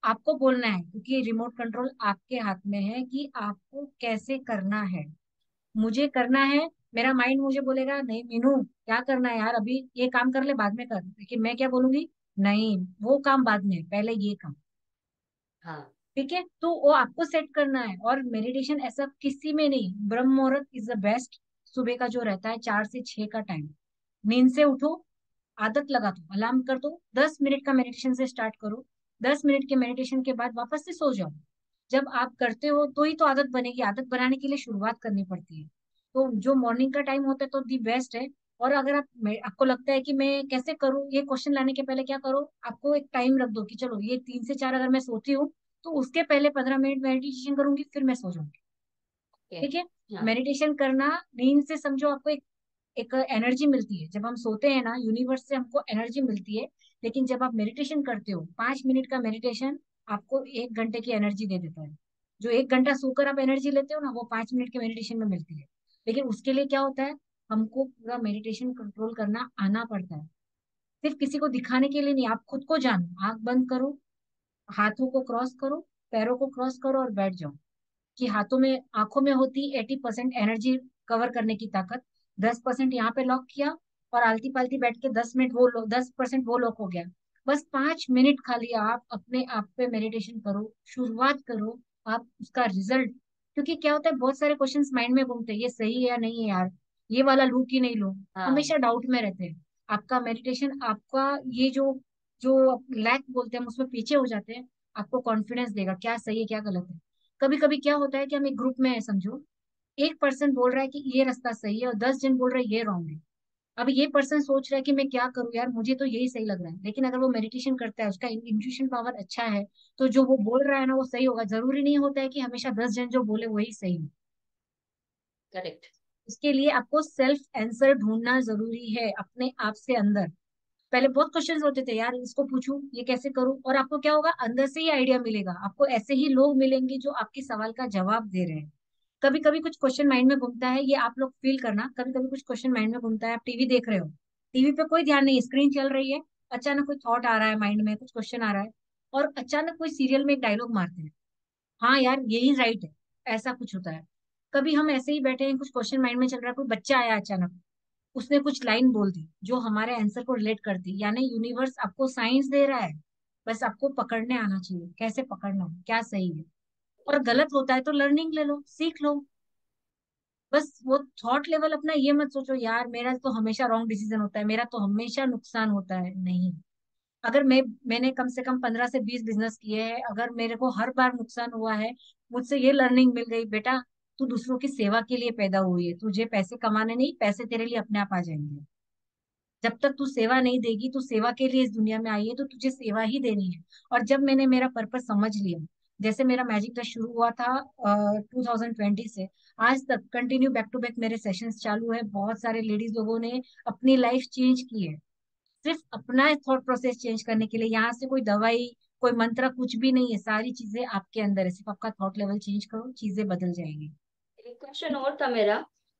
आपको बोलना है, क्योंकि रिमोट कंट्रोल आपके हाथ में है कि आपको कैसे करना है। मुझे करना है, मेरा माइंड मुझे बोलेगा नहीं मीनू क्या करना है यार, अभी ये काम कर ले बाद में कर, लेकिन मैं क्या बोलूंगी, नहीं वो काम बाद में, पहले ये काम। हाँ, ठीक है, तो वो आपको सेट करना है। और मेडिटेशन ऐसा किसी में नहीं, ब्रह्म मुहूर्त इज द बेस्ट। सुबह का जो रहता है 4 से 6 का टाइम, नींद से उठो, आदत लगा दो, अलार्म कर दो, 10 मिनट का मेडिटेशन से स्टार्ट करो। 10 मिनट के मेडिटेशन के बाद वापस से सो जाओ। जब आप करते हो तो ही तो आदत बनेगी। आदत बनाने के लिए शुरुआत करनी पड़ती है। तो जो मॉर्निंग का टाइम होता है तो दी बेस्ट है। और अगर आपको लगता है कि मैं कैसे करूँ, ये क्वेश्चन लाने के पहले क्या करो, आपको एक टाइम रख दो कि चलो ये 3 से 4 अगर मैं सोती हूँ तो उसके पहले 15 मिनट मेडिटेशन करूंगी, फिर मैं सो जाऊंगी। ओके, ठीक है। हाँ, मेडिटेशन करना, नींद से समझो आपको एक एनर्जी मिलती है। जब हम सोते हैं ना, यूनिवर्स से हमको एनर्जी मिलती है। लेकिन जब आप मेडिटेशन करते हो, 5 मिनट का मेडिटेशन आपको 1 घंटे की एनर्जी दे देता है। जो 1 घंटा सोकर आप एनर्जी लेते हो ना, वो 5 मिनट के मेडिटेशन में मिलती है। लेकिन उसके लिए क्या होता है, हमको पूरा मेडिटेशन कंट्रोल करना आना पड़ता है। सिर्फ किसी को दिखाने के लिए नहीं, आप खुद को जानो, आंख बंद करो, हाथों को क्रॉस करो, पैरों को क्रॉस करो और बैठ जाओ। कि हाथों में, आंखों में होती 80% एनर्जी कवर करने की ताकत, 10% यहाँ पे लॉक किया, और आलती पालती बैठ के 10 मिनट वो 10% वो लॉक हो गया। बस 5 मिनट खाली आप अपने आप पे मेडिटेशन करो, शुरुआत करो। आप उसका रिजल्ट, क्योंकि क्या होता है बहुत सारे क्वेश्चंस माइंड में घूमते हैं, ये सही है या नहीं है यार, ये वाला लूँ कि नहीं लूँ, हाँ, हमेशा डाउट में रहते हैं। आपका मेडिटेशन, आपका ये जो जो लैक बोलते हैं हम उसमें पीछे हो जाते हैं, आपको कॉन्फिडेंस देगा क्या सही है क्या गलत है। कभी कभी क्या होता है कि हम एक ग्रुप में है, समझो एक पर्सन बोल रहा है कि ये रास्ता सही है और 10 जन बोल रहे हैं ये रॉन्ग है। अब ये पर्सन सोच रहा है कि मैं क्या करूं यार, मुझे तो यही सही लग रहा है। लेकिन अगर वो मेडिटेशन करता है, उसका इंट्यूशन पावर अच्छा है, तो जो वो बोल रहा है ना वो सही होगा। जरूरी नहीं होता है कि हमेशा 10 जन जो बोले वही सही हो। करेक्ट। उसके लिए आपको सेल्फ आंसर ढूंढना जरूरी है अपने आप से अंदर। पहले बहुत क्वेश्चंस होते थे यार, इसको पूछूं, ये कैसे करूं, और आपको क्या होगा, अंदर से ही आइडिया मिलेगा आपको, ऐसे ही लोग मिलेंगे जो आपके सवाल का जवाब दे रहे हैं। कभी कभी कुछ क्वेश्चन माइंड में घूमता है, ये आप लोग फील करना, कभी कभी कुछ क्वेश्चन माइंड में घूमता है, आप टीवी देख रहे हो, टीवी पे कोई ध्यान नहीं, स्क्रीन चल रही है, अचानक कोई थॉट आ रहा है माइंड में, कुछ क्वेश्चन आ रहा है, और अचानक कोई सीरियल में एक डायलॉग मारते हैं, हाँ यार यही राइट है, ऐसा कुछ होता है। कभी हम ऐसे ही बैठे हैं, कुछ क्वेश्चन माइंड में चल रहा है, कोई बच्चा आया अचानक, उसने कुछ लाइन बोल दी जो हमारे आंसर को रिलेट करती, यानी यूनिवर्स आपको साइंस दे रहा है, बस आपको पकड़ने आना चाहिए, कैसे पकड़ना है, क्या सही है। और ओके। गलत होता है तो लर्निंग ले लो, सीख लो। बस वो थॉट लेवल अपना ये मत सोचो यार मेरा तो हमेशा रॉन्ग डिसीजन होता है, मेरा तो हमेशा नुकसान होता है, नहीं। अगर मैंने कम से कम 15 से 20 बिजनेस किए हैं, अगर मेरे को हर बार नुकसान हुआ है, मुझसे ये लर्निंग मिल गई, बेटा तू दूसरों की सेवा के लिए पैदा हुई है, तुझे पैसे कमाने नहीं, पैसे तेरे लिए अपने आप आ जाएंगे। जब तक तू सेवा नहीं देगी, तू सेवा के लिए इस दुनिया में आई है तो तुझे सेवा ही देनी है। और जब मैंने मेरा पर्पस समझ लिया, जैसे मेरा मैजिक का शुरू हुआ था 2020 से, आज तक कंटिन्यू बैक टू बैक मेरे सेशंस चालू है, बहुत सारे लेडीज लोगों ने अपनी लाइफ चेंज की है, सिर्फ अपना थॉट प्रोसेस चेंज करने के लिए। यहाँ से कोई दवाई, कोई मंत्र कुछ भी नहीं है, सारी चीजें आपके अंदर है, सिर्फ आपका थॉट लेवल चेंज करो, चीजें बदल जाएंगी। एक क्वेश्चन ठीक है। और था मेरा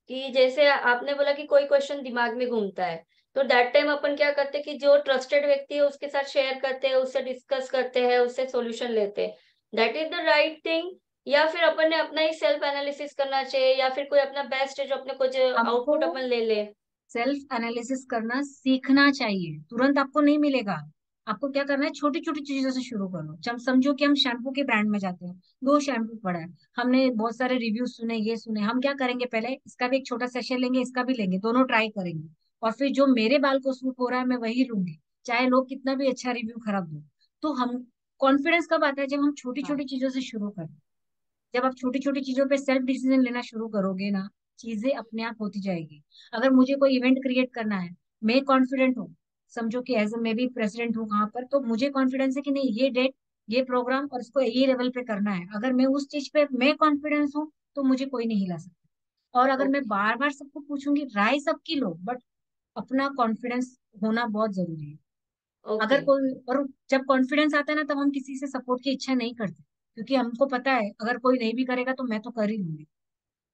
कि जैसे आपने बोला कि कोई क्वेश्चन दिमाग में घूमता है, तो दैट टाइम अपन क्या करते हैं कि जो ट्रस्टेड व्यक्ति है उसके साथ शेयर करते हैं, उससे डिस्कस करते हैं, उससे सॉल्यूशन लेते हैं। That is the right thing, या फिर अपन ने अपना ही सेल्फ एनालिसिस करना चाहिए, या फिर कोई अपना बेस्ट है जो अपने कुछ हमको आउटपुट अपन ले ले। सेल्फ एनालिसिस करना सीखना चाहिए, तुरंत आपको नहीं मिलेगा। आपको क्या करना है, छोटी छोटी चीजों से शुरू करो। जब समझो कि हम शैम्पू के ब्रांड में जाते हैं, दो शैम्पू पड़ा है, हमने बहुत सारे रिव्यू सुने, ये सुने, हम क्या करेंगे, पहले इसका भी एक छोटा सेशन लेंगे, इसका भी लेंगे, दोनों ट्राई करेंगे, और फिर जो मेरे बाल को सूट हो रहा है मैं वही लूंगी, चाहे लोग कितना भी अच्छा रिव्यू खराब दो। तो हम, कॉन्फिडेंस कब आता है, जब हम छोटी हाँ। छोटी चीजों से शुरू करें। जब आप छोटी छोटी चीजों पे सेल्फ डिसीजन लेना शुरू करोगे ना, चीजें अपने आप होती जाएगी। अगर मुझे कोई इवेंट क्रिएट करना है, मैं कॉन्फिडेंट हूँ, समझो कि एज ए मैं भी प्रेसिडेंट हूँ वहां पर, तो मुझे कॉन्फिडेंस है कि नहीं, ये डेट, ये प्रोग्राम, और इसको ये लेवल पे करना है, अगर मैं उस चीज पे मैं कॉन्फिडेंस हूँ तो मुझे कोई नहीं हिला सकता। और अगर मैं ओके। बार बार सबको पूछूंगी, राय सबकी लो, बट अपना कॉन्फिडेंस होना बहुत जरूरी है। ओके। अगर कोई, और जब कॉन्फिडेंस आता है ना, तब हम किसी से सपोर्ट की इच्छा नहीं करते, क्योंकि हमको पता है अगर कोई नहीं भी करेगा तो मैं तो कर ही लूंगी,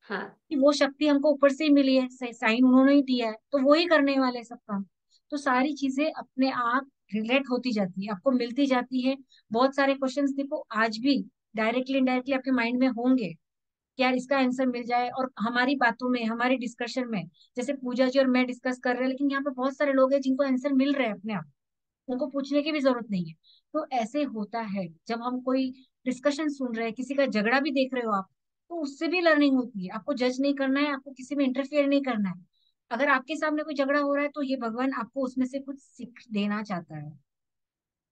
हाँ। कि वो शक्ति हमको ऊपर से ही मिली है, साइन उन्होंने ही दिया है, तो वो ही करने वाले हैं सब काम। तो सारी चीजें अपने आप रिलेट होती जाती है, आपको मिलती जाती है। बहुत सारे क्वेश्चंस देखो आज भी डायरेक्टली इनडायरेक्टली आपके माइंड में होंगे कि यार इसका आंसर मिल जाए, और हमारी बातों में, हमारी डिस्कशन में, जैसे पूजा जी और मैं डिस्कस कर रहे हैं, लेकिन यहाँ पे बहुत सारे लोग हैं जिनको आंसर मिल रहे हैं अपने आप, उनको पूछने की भी जरूरत नहीं है। तो ऐसे होता है, जब हम कोई डिस्कशन सुन रहे हैं, किसी का झगड़ा भी देख रहे हो आप, तो उससे भी लर्निंग होती है। आपको जज नहीं करना है, आपको किसी में इंटरफेयर नहीं करना है। अगर आपके सामने कोई झगड़ा हो रहा है तो ये भगवान आपको उसमें से कुछ सीख देना चाहता है।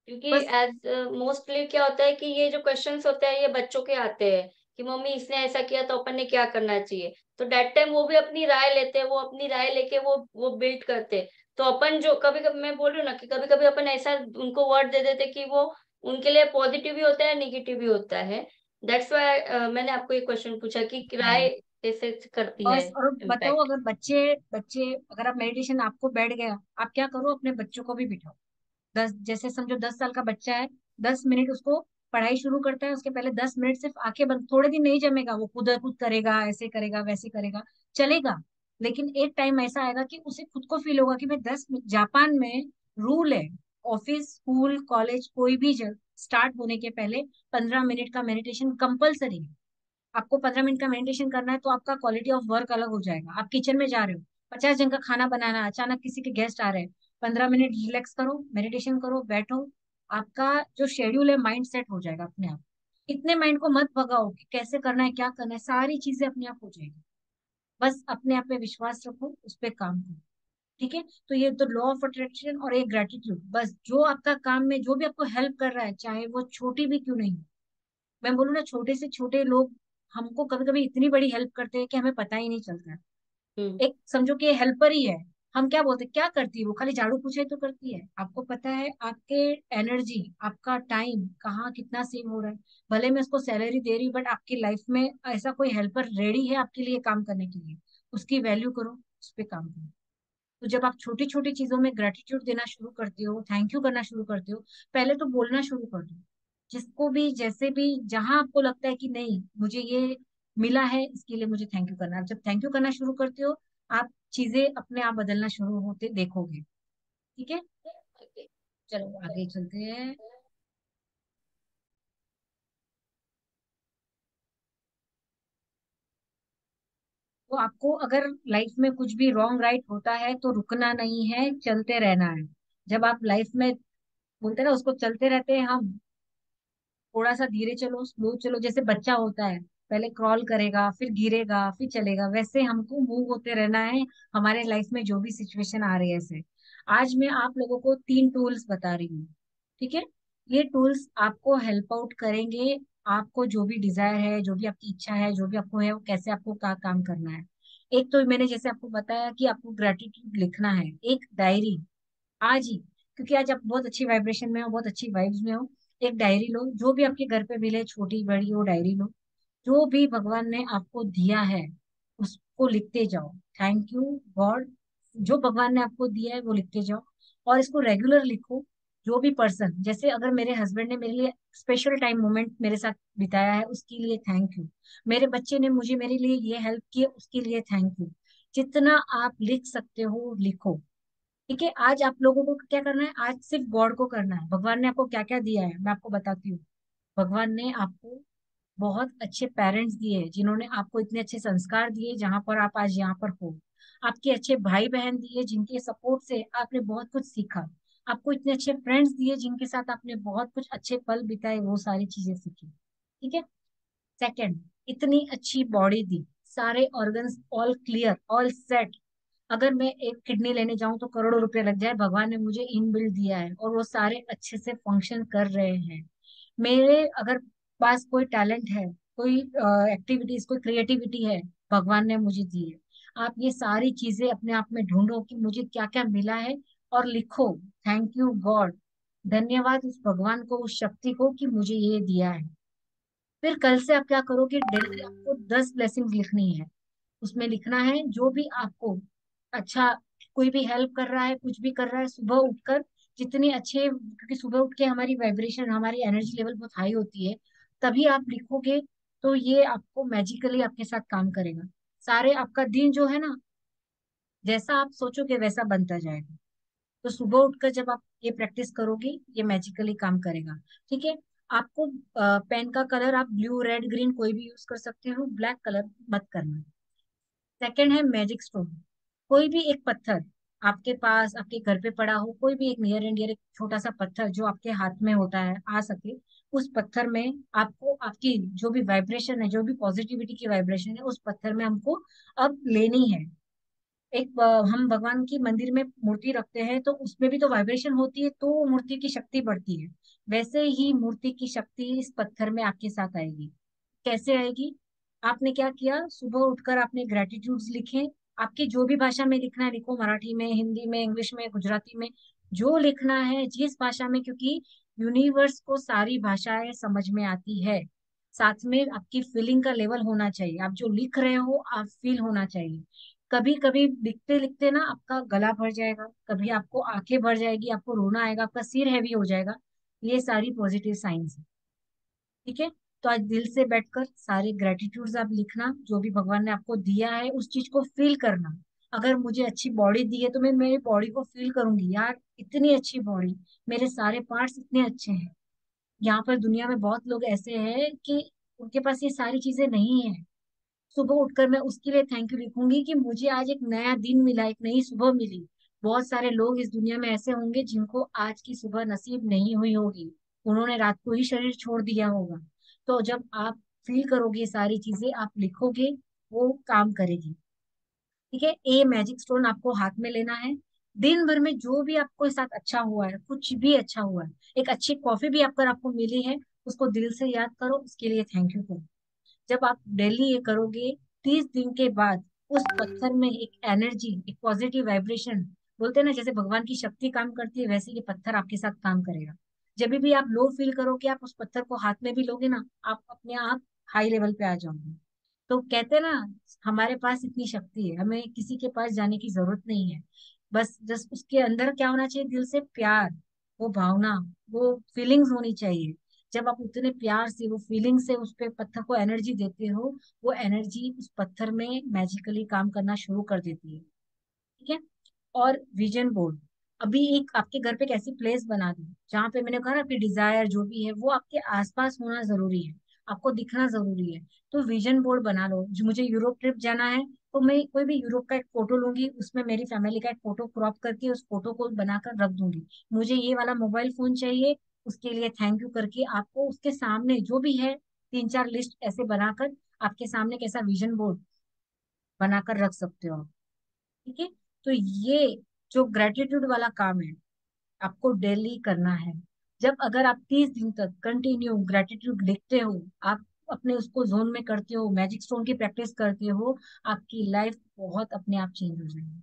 क्योंकि बस। एज मोस्टली क्या होता है कि ये जो क्वेश्चंस होते हैं ये बच्चों के आते हैं कि मम्मी इसने ऐसा किया तो अपन ने क्या करना चाहिए। तो दैट टाइम वो भी अपनी राय लेते हैं, वो अपनी राय लेके वो बिल्ड करते हैं। तो अपन जो कभी कभी मैं बोल रही हूँ ना कि कभी कभी अपन ऐसा उनको वर्ड दे देते कि वो उनके लिए पॉजिटिव भी होता है, नेगेटिव भी होता है। दैट्स वाई मैंने आपको ये क्वेश्चन पूछा कि राय कैसे करती है बस, और बताओ, इम्पैक्ट। अगर बच्चे बच्चे अगर आप मेडिटेशन आपको बैठ गया, आप क्या करो, अपने बच्चों को भी बिठाओ। जैसे समझो 10 साल का बच्चा है, 10 मिनट उसको पढ़ाई शुरू करता है, उसके पहले 10 मिनट सिर्फ आंखें बंद, थोड़े दिन नहीं जमेगा, वो कूद कूद करेगा, ऐसे करेगा, वैसे करेगा, चलेगा। लेकिन एक टाइम ऐसा आएगा कि उसे खुद को फील होगा कि मैं जापान में रूल है, ऑफिस स्कूल कॉलेज कोई भी स्टार्ट होने के पहले 15 मिनट का मेडिटेशन कंपलसरी है। आपको 15 मिनट का मेडिटेशन करना है तो आपका क्वालिटी ऑफ वर्क अलग हो जाएगा। आप किचन में जा रहे हो, 50 जन का खाना बनाना है, अचानक किसी के गेस्ट आ रहे हैं, 15 मिनट रिलैक्स करो, मेडिटेशन करो, बैठो, आपका जो शेड्यूल है माइंड सेट हो जाएगा अपने आप। इतने माइंड को मत भगाओ कि कैसे करना है, क्या करना है, सारी चीजें अपने आप हो जाएगी। बस अपने आप पे विश्वास रखो, उस पर काम करो। ठीक है। तो ये तो लॉ ऑफ अट्रैक्शन और एक ग्रेटिट्यूड, बस जो आपका काम में जो भी आपको हेल्प कर रहा है, चाहे वो छोटी भी क्यों नहीं हो। मैं बोलूँ ना, छोटे से छोटे लोग हमको कभी कभी इतनी बड़ी हेल्प करते हैं कि हमें पता ही नहीं चलता है। हम्म। एक समझो कि हेल्पर ही है, हम क्या बोलते हैं, क्या करती है वो, खाली झाड़ू पोछे तो करती है, आपको पता है आपके एनर्जी, आपका टाइम कहाँ कितना सेव हो रहा है। भले मैं उसको सैलरी दे रही हूँ, बट आपकी लाइफ में ऐसा कोई हेल्पर रेडी है आपके लिए काम करने के लिए, उसकी वैल्यू करो, उस पर काम करो। तो जब आप छोटी छोटी चीजों में ग्रेटिट्यूड देना शुरू करते हो, थैंक यू करना शुरू करते हो, पहले तो बोलना शुरू कर दो। जिसको भी जैसे भी जहां आपको लगता है कि नहीं मुझे ये मिला है इसके लिए मुझे थैंक यू करना है, जब थैंक यू करना शुरू करते हो आप चीजें अपने आप बदलना शुरू होते देखोगे। ठीक है, चलो आगे चलते हैं। तो आपको अगर लाइफ में कुछ भी रॉन्ग राइट होता है तो रुकना नहीं है, चलते रहना है। जब आप लाइफ में बोलते हैं ना उसको चलते रहते हैं हम, थोड़ा सा धीरे चलो स्लो चलो, जैसे बच्चा होता है पहले क्रॉल करेगा फिर गिरेगा फिर चलेगा, वैसे हमको मूव होते रहना है हमारे लाइफ में जो भी सिचुएशन आ रही है ऐसे। आज मैं आप लोगों को 3 टूल्स बता रही हूँ। ठीक है, ये टूल्स आपको हेल्प आउट करेंगे। आपको जो भी डिजायर है, जो भी आपकी इच्छा है, जो भी आपको है, वो कैसे आपको काम करना है। एक तो मैंने जैसे आपको बताया कि आपको ग्रेटिट्यूड लिखना है, एक डायरी आज ही, क्योंकि आज आप बहुत अच्छी वाइब्रेशन में हो, बहुत अच्छी वाइब्स में हो। एक डायरी लो, जो भी आपके घर पे मिले, छोटी बड़ी वो डायरी लो। जो भी भगवान ने आपको दिया है उसको लिखते जाओ। थैंक यू गॉड, जो भगवान ने आपको दिया है वो लिखते जाओ। और इसको रेगुलर लिखो। जो भी पर्सन, जैसे अगर मेरे हस्बैंड ने मेरे लिए स्पेशल टाइम मोमेंट मेरे साथ बिताया है उसके लिए थैंक यू। मेरे बच्चे ने मुझे मेरे लिए ये हेल्प की है उसके लिए थैंक यू। जितना आप लिख सकते हो लिखो। ठीक है, आज आप लोगों को क्या करना है, आज सिर्फ गॉड को करना है। भगवान ने आपको क्या क्या दिया है मैं आपको बताती हूँ। भगवान ने आपको बहुत अच्छे पेरेंट्स दिए हैं जिन्होंने आपको इतने अच्छे संस्कार दिए जहां पर आप आज यहाँ पर हो। आपके अच्छे भाई बहन दिए जिनके सपोर्ट से आपने बहुत कुछ सीखा। आपको इतने अच्छे फ्रेंड्स दिए जिनके साथ आपने बहुत कुछ अच्छे पल बिताए, वो सारी चीजें सीखी। ठीक है, सेकंड, इतनी अच्छी बॉडी दी, सारे organs all clear all set. अगर मैं एक किडनी लेने जाऊं तो करोड़ों रुपए लग जाए, भगवान ने मुझे इन बिल्ड दिया है और वो सारे अच्छे से फंक्शन कर रहे हैं। मेरे अगर पास कोई टैलेंट है, कोई एक्टिविटीज, कोई क्रिएटिविटी है, भगवान ने मुझे दी है। आप ये सारी चीजें अपने आप में ढूंढो कि मुझे क्या क्या मिला है और लिखो। थैंक यू गॉड, धन्यवाद उस भगवान को, उस शक्ति को कि मुझे ये दिया है। फिर कल से आप क्या करोगे, डेली आपको 10 ब्लेसिंग्स लिखनी है। उसमें लिखना है जो भी आपको अच्छा, कोई भी हेल्प कर रहा है, कुछ भी कर रहा है, सुबह उठकर जितनी अच्छे, क्योंकि सुबह उठ के हमारी वाइब्रेशन, हमारी एनर्जी लेवल बहुत हाई होती है, तभी आप लिखोगे तो ये आपको मैजिकली आपके साथ काम करेगा। सारे आपका दिन जो है ना, जैसा आप सोचोगे वैसा बनता जाएगा। तो सुबह उठकर जब आप ये प्रैक्टिस करोगे ये मैजिकली काम करेगा। ठीक है, आपको पेन का कलर आप ब्लू रेड ग्रीन कोई भी यूज कर सकते हो, ब्लैक कलर मत करना। सेकंड है मैजिक स्टोन। कोई भी एक पत्थर आपके पास, आपके घर पे पड़ा हो, कोई भी एक नियर एंड डियर एक छोटा सा पत्थर जो आपके हाथ में होता है आ सके, उस पत्थर में आपको आपकी जो भी वाइब्रेशन है, जो भी पॉजिटिविटी की वाइब्रेशन है, उस पत्थर में हमको अब लेनी है। एक हम भगवान की मंदिर में मूर्ति रखते हैं तो उसमें भी तो वाइब्रेशन होती है, तो वो मूर्ति की शक्ति बढ़ती है। वैसे ही मूर्ति की शक्ति इस पत्थर में आपके साथ आएगी। कैसे आएगी, आपने क्या किया, सुबह उठकर आपने ग्रेटिट्यूड्स लिखे। आपकी जो भी भाषा में लिखना है लिखो, मराठी में, हिंदी में, इंग्लिश में, गुजराती में, जो लिखना है जिस भाषा में, क्योंकि यूनिवर्स को सारी भाषाएं समझ में आती है। साथ में आपकी फीलिंग का लेवल होना चाहिए, आप जो लिख रहे हो आप फील होना चाहिए। कभी कभी लिखते लिखते ना आपका गला भर जाएगा, कभी आपको आंखें भर जाएगी, आपको रोना आएगा, आपका सिर हैवी हो जाएगा। ये सारी पॉजिटिव साइंस है। ठीक है, तो आज दिल से बैठकर सारे ग्रेटिट्यूड्स आप लिखना, जो भी भगवान ने आपको दिया है उस चीज को फील करना। अगर मुझे अच्छी बॉडी दी है तो मैं मेरी बॉडी को फील करूंगी, यार इतनी अच्छी बॉडी, मेरे सारे पार्ट्स इतने अच्छे हैं। यहाँ पर दुनिया में बहुत लोग ऐसे हैं कि उनके पास ये सारी चीजें नहीं है। सुबह उठकर मैं उसके लिए थैंक यू लिखूंगी कि मुझे आज एक नया दिन मिला, एक नई सुबह मिली। बहुत सारे लोग इस दुनिया में ऐसे होंगे जिनको आज की सुबह नसीब नहीं हुई होगी, उन्होंने रात को ही शरीर छोड़ दिया होगा। तो जब आप फील करोगे ये सारी चीजें, आप लिखोगे, वो काम करेगी। ठीक है, ए मैजिक स्टोन आपको हाथ में लेना है। दिन भर में जो भी आपको साथ अच्छा हुआ है, कुछ भी अच्छा हुआ है, एक अच्छी कॉफी भी अगर आपको मिली है, उसको दिल से याद करो, उसके लिए थैंक यू करो। जब आप डेली ये करोगे, 30 दिन के बाद उस पत्थर में एक एनर्जी, एक पॉजिटिव वाइब्रेशन, बोलते हैं ना जैसे भगवान की शक्ति काम करती है, वैसे ये पत्थर आपके साथ काम करेगा। जब भी आप लो फील करोगे, आप उस पत्थर को हाथ में भी लोगे ना, आप अपने आप हाई लेवल पे आ जाओगे। तो कहते हैं ना, हमारे पास इतनी शक्ति है, हमें किसी के पास जाने की जरूरत नहीं है। बस जस्ट उसके अंदर क्या होना चाहिए, दिल से प्यार, वो भावना, वो फीलिंग्स होनी चाहिए। जब आप उतने प्यार से, वो फीलिंग से उस पे पत्थर को एनर्जी देते हो, वो एनर्जी उस पत्थर में मैजिकली काम करना शुरू कर देती है। ठीक है। और विजन बोर्ड, अभी एक आपके घर पे एक ऐसी प्लेस बना दो जहाँ पे, मैंने कहा ना, आपकी डिजायर जो भी है वो आपके आसपास होना जरूरी है, आपको दिखना जरूरी है। तो विजन बोर्ड बना लो। जो मुझे यूरोप ट्रिप जाना है, तो मैं कोई भी यूरोप का एक फोटो लूंगी, उसमें मेरी फैमिली का एक फोटो क्रॉप करके उस फोटो को बनाकर रख दूंगी। मुझे ये वाला मोबाइल फोन चाहिए, उसके लिए थैंक यू करके आपको उसके सामने जो भी है, तीन चार लिस्ट ऐसे बनाकर आपके सामने कैसा विजन बोर्ड बनाकर रख सकते हो आप। ठीक है। तो ये जो ग्रेटिट्यूड वाला काम है, आपको डेली करना है। जब अगर आप 30 दिन तक कंटिन्यू ग्रेटिट्यूड लिखते हो, आप अपने उसको जोन में करते हो, मैजिक स्टोन की प्रैक्टिस करते हो, आपकी लाइफ बहुत अपने आप चेंज हो जाएगी।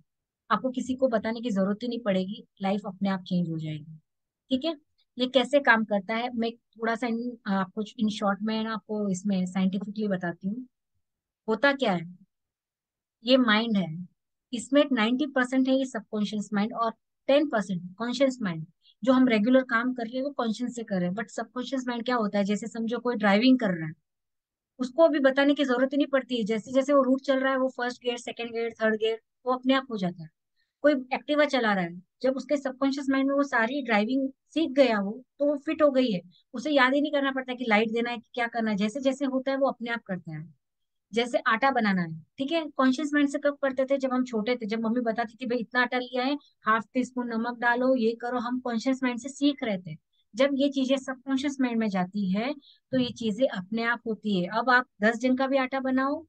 आपको किसी को बताने की जरूरत ही नहीं पड़ेगी, लाइफ अपने आप चेंज हो जाएगी। ठीक है। ये कैसे काम करता है, मैं थोड़ा सा आपको इन शॉर्ट में ना आपको इसमें साइंटिफिकली बताती हूँ। होता क्या है, ये माइंड है, इसमें 90% है ये सबकॉन्शियस माइंड, और 10% कॉन्शियस माइंड। जो हम रेगुलर काम कर रहे हैं वो कॉन्शियस से कर रहे हैं, बट सबकॉन्शियस माइंड क्या होता है, जैसे समझो कोई ड्राइविंग कर रहा है, उसको अभी बताने की जरूरत ही नहीं पड़ती है, जैसे जैसे वो रूट चल रहा है, वो first gear, second gear, third gear, वो अपने आप हो जाता है। कोई एक्टिवा चला रहा है, जब उसके सबकॉन्शियस माइंड में वो सारी ड्राइविंग सीख गया वो, तो वो फिट हो गई है, उसे याद ही नहीं करना पड़ता कि लाइट देना है कि क्या करना है, जैसे जैसे होता है वो अपने आप करता है। जैसे आटा बनाना है, ठीक है, कॉन्शियस माइंड से कब करते थे, जब हम छोटे थे, जब मम्मी बताती थी भाई इतना आटा लिया है, हाफ टी स्पून नमक डालो, ये करो, हम कॉन्शियस माइंड से सीख रहे थे। जब ये चीजें सबकॉन्शियस माइंड में जाती है, तो ये चीजें अपने आप होती है। अब आप 10 जन का भी आटा बनाओ,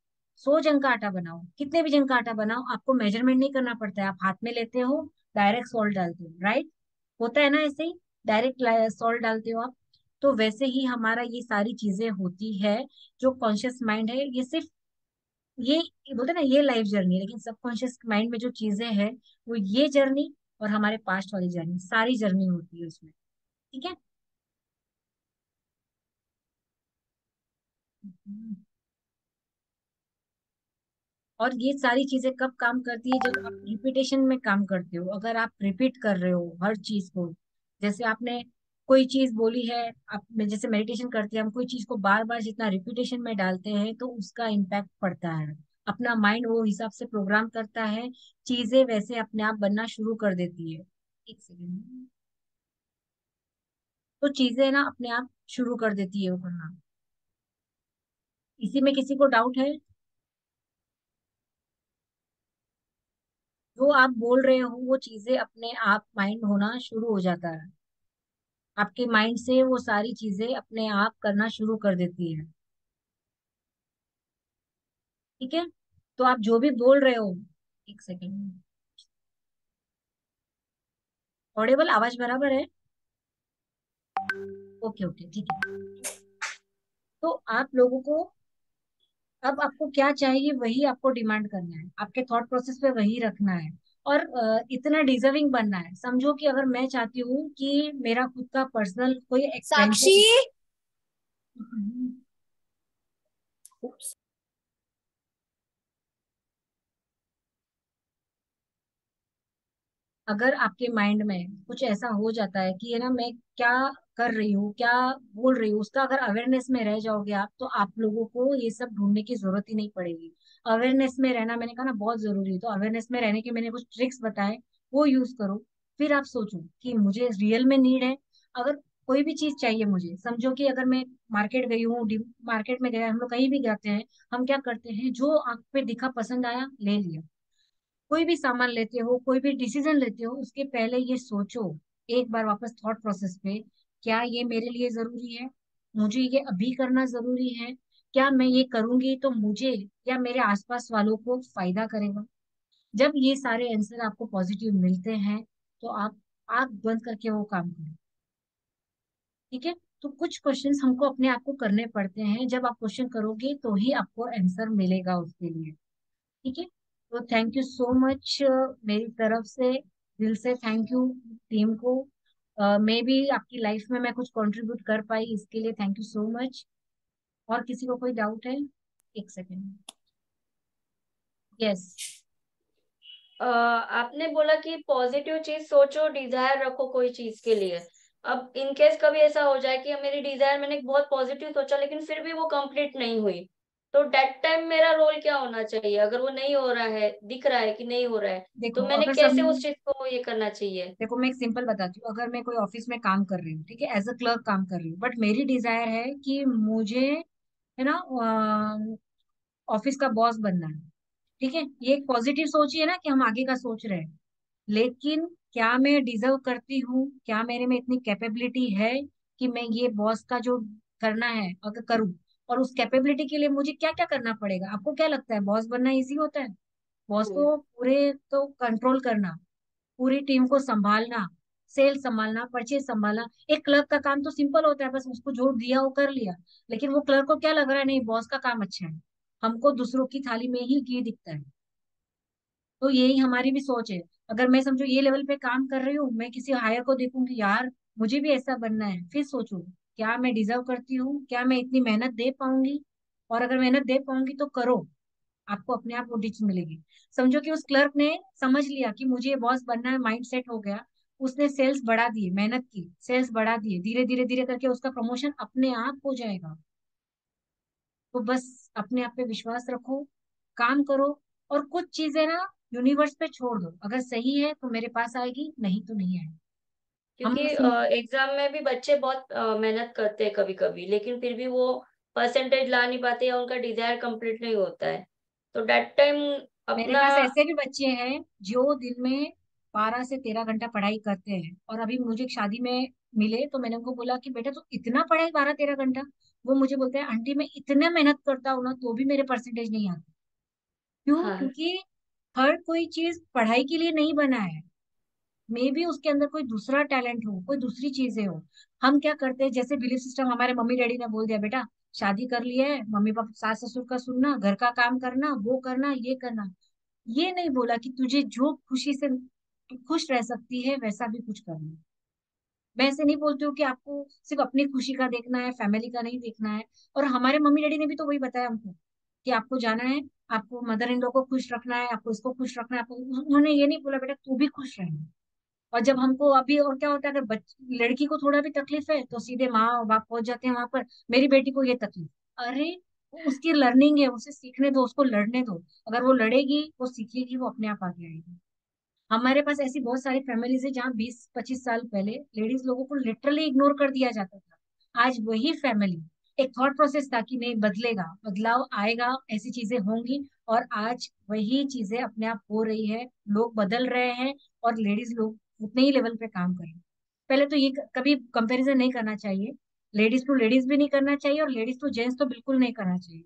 100 जन का आटा बनाओ, कितने भी जन का आटा बनाओ, आपको मेजरमेंट नहीं करना पड़ता है, आप हाथ में लेते हो, डायरेक्ट सॉल्ट डालते हो, राइट। होता है ना ऐसे ही, डायरेक्ट सॉल्ट डालते हो आप। तो वैसे ही हमारा ये सारी चीजें होती है। जो कॉन्शियस माइंड है, ये सिर्फ ये बोलते हैं ना, ये लाइफ जर्नी है, लेकिन सबकॉन्शियस माइंड में जो चीजें हैं, वो ये जर्नी और हमारे पास्ट वाली जर्नी, सारी जर्नी होती है उसमें। ठीक है। हम्म। और ये सारी चीजें कब काम करती है, जब आप रिपीटेशन में काम करते हो, अगर आप रिपीट कर रहे हो हर चीज को। जैसे आपने कोई चीज बोली है, आप जैसे मेडिटेशन करते हैं हम, कोई चीज को बार बार जितना रिपीटेशन में डालते हैं, तो उसका इम्पैक्ट पड़ता है। अपना माइंड वो हिसाब से प्रोग्राम करता है, चीजें वैसे अपने आप बनना शुरू कर देती है। एक सेकेंड। तो चीजें ना अपने आप शुरू कर देती है वो करना। इसी में किसी को डाउट है? जो आप बोल रहे हो वो चीजें अपने आप माइंड होना शुरू हो जाता है, आपके माइंड से वो सारी चीजें अपने आप करना शुरू कर देती है। ठीक है। तो आप जो भी बोल रहे हो, एक सेकेंड, ऑडिबल, आवाज बराबर है? ओके ओके, ठीक है। तो आप लोगों को, अब आपको क्या चाहिए वही आपको डिमांड करना है, आपके थॉट प्रोसेस पे वही रखना है। और इतना डिजर्विंग बनना है, समझो कि अगर मैं चाहती हूँ कि मेरा खुद का पर्सनल कोई साक्षी। एक्सपेंसिव, अगर आपके माइंड में कुछ ऐसा हो जाता है कि ये ना, मैं क्या कर रही हूँ, क्या बोल रही हूँ, उसका अगर अवेयरनेस में रह जाओगे आप, तो आप लोगों को ये सब ढूंढने की जरूरत ही नहीं पड़ेगी। अवेयरनेस में रहना, मैंने कहा ना, बहुत जरूरी है। तो अवेयरनेस में रहने के मैंने कुछ ट्रिक्स बताए, वो यूज करो। फिर आप सोचो कि मुझे रियल में नीड है। अगर कोई भी चीज चाहिए मुझे, समझो कि अगर मैं मार्केट गई हूँ, मार्केट में गया, हम लोग कहीं भी जाते हैं, हम क्या करते हैं, जो आंख पे दिखा पसंद आया ले लिया। कोई भी सामान लेते हो, कोई भी डिसीजन लेते हो, उसके पहले ये सोचो, एक बार वापस थॉट प्रोसेस पे, क्या ये मेरे लिए जरूरी है, मुझे ये अभी करना जरूरी है, क्या मैं ये करूंगी तो मुझे या मेरे आसपास वालों को फायदा करेगा। जब ये सारे आंसर आपको पॉजिटिव मिलते हैं, तो आप आंख बंद करके वो काम करो। ठीक है। तो कुछ क्वेश्चंस हमको अपने आप को करने पड़ते हैं, जब आप क्वेश्चन करोगे तो ही आपको आंसर मिलेगा उसके लिए। ठीक है। तो थैंक यू सो मच, मेरी तरफ से दिल से थैंक यू टीम को। मैं भी आपकी लाइफ में मैं कुछ कंट्रीब्यूट कर पाई, इसके लिए थैंक यू सो मच। और किसी को कोई डाउट है? एक सेकेंड। यस। आपने बोला कि पॉजिटिव चीज सोचो, डिजायर रखो कोई चीज के लिए। अब इन केस कभी ऐसा हो जाए कि मेरी डिजायर मैंने बहुत पॉजिटिव सोचा लेकिन फिर भी वो कंप्लीट नहीं हुई, तो डेट टाइम मेरा रोल क्या होना चाहिए? अगर वो नहीं हो रहा है, दिख रहा है कि नहीं हो रहा है, देखो तो मैंने अगर कैसे उस चीज को ये करना चाहिए? देखो मैं एक सिंपल बताती हूँ। अगर मैं कोई ऑफिस में काम कर रही हूँ, ठीक है, एज अ क्लर्क काम कर रही हूँ, बट मेरी डिजायर है कि मुझे, है ना, ऑफिस का बॉस बनना है। ठीक है, ये एक पॉजिटिव सोच ही है ना कि हम आगे का सोच रहे हैं। लेकिन क्या मैं डिजर्व करती हूँ, क्या मेरे में इतनी कैपेबिलिटी है कि मैं ये बॉस का जो करना है अगर करूँ? और उस कैपेबिलिटी के लिए मुझे क्या क्या करना पड़ेगा? आपको क्या लगता है बॉस बनना इजी होता है? बॉस हम्म। को पूरे तो कंट्रोल करना, पूरी टीम को संभालना, सेल्स संभालना, परचेज संभालना। एक क्लर्क का काम तो सिंपल होता है, बस उसको जो दिया वो कर लिया। लेकिन वो क्लर्क को क्या लग रहा है, नहीं बॉस का काम अच्छा है, हमको दूसरों की थाली में ही घी दिखता है। तो यही हमारी भी सोच है। अगर मैं समझो ये लेवल पे काम कर रही हूँ, मैं किसी हायर को देखूंगी, यार मुझे भी ऐसा बनना है, फिर सोचू क्या मैं डिजर्व करती हूँ, क्या मैं इतनी मेहनत दे पाऊंगी? और अगर मेहनत दे पाऊंगी तो करो, आपको अपने आप वो डिच मिलेगी। समझो कि उस क्लर्क ने समझ लिया कि मुझे ये बॉस बनना है, माइंड सेट हो गया, उसने सेल्स बढ़ा दिए, मेहनत की, सेल्स बढ़ा दिए, धीरे धीरे धीरे करके उसका प्रमोशन अपने आप हो जाएगा। तो बस अपने आप पे विश्वास रखो, काम करो, और कुछ चीजें ना यूनिवर्स पे छोड़ दो। अगर सही है तो मेरे पास आएगी, नहीं तो नहीं आएगी। हम क्योंकि बस एग्जाम में भी बच्चे बहुत मेहनत करते हैं कभी कभी, लेकिन फिर भी वो परसेंटेज ला नहीं पाते या उनका डिजायर कंप्लीट नहीं होता है, तो डेट टाइम मेरे अपना। पास ऐसे भी बच्चे हैं जो दिन में 12 से 13 घंटा पढ़ाई करते हैं, और अभी मुझे शादी में मिले तो मैंने उनको बोला कि बेटा तू इतना पढ़ाई 12 13 घंटा, वो मुझे बोलते हैं आंटी मैं इतना मेहनत करता हूँ ना तो भी मेरे परसेंटेज नहीं आते। क्यों? हाँ। क्योंकि हर कोई चीज पढ़ाई के लिए नहीं बना है। मे भी उसके अंदर कोई दूसरा टैलेंट हो, कोई दूसरी चीजें हो। हम क्या करते हैं, जैसे बिलीफ सिस्टम हमारे मम्मी डैडी ने बोल दिया, बेटा शादी कर लिया है, मम्मी पापा सास ससुर का सुनना, घर का काम करना, वो करना, ये करना। ये नहीं बोला कि तुझे जो खुशी से तू खुश रह सकती है वैसा भी कुछ करना। मैं ऐसे नहीं बोलती हूँ कि आपको सिर्फ अपनी खुशी का देखना है, फैमिली का नहीं देखना है। और हमारे मम्मी डैडी ने भी तो वही बताया हमको कि आपको जाना है, आपको मदर इन लॉ को खुश रखना है, आपको इसको खुश रखना है, आपको। उन्होंने ये नहीं बोला बेटा तू भी खुश रहना। और जब हमको अभी, और क्या होता है, अगर लड़की को थोड़ा भी तकलीफ है तो सीधे माँ बाप पहुंच जाते हैं वहां पर, मेरी बेटी को ये तकलीफ। अरे वो उसकी लर्निंग है, उसे सीखने दो, उसको लड़ने दो। अगर वो लड़ेगी, वो सीखेगी, वो अपने आप आगे आएगी। हमारे पास ऐसी बहुत सारी फैमिलीज है जहाँ 20 25 साल पहले लेडीज लोगों को लिटरली इग्नोर कर दिया जाता था। आज वही फैमिली, एक थॉट प्रोसेस था कि नहीं बदलेगा, बदलाव आएगा, ऐसी चीजें होंगी, और आज वही चीजें अपने आप हो रही है। लोग बदल रहे हैं, और लेडीज लोग उतने ही लेवल पे काम कर रहे हैं। पहले तो ये कभी कंपैरिजन नहीं करना चाहिए। लेडीज टू लेडीज भी नहीं करना चाहिए, और लेडीज टू जेंट्स तो बिल्कुल नहीं करना चाहिए।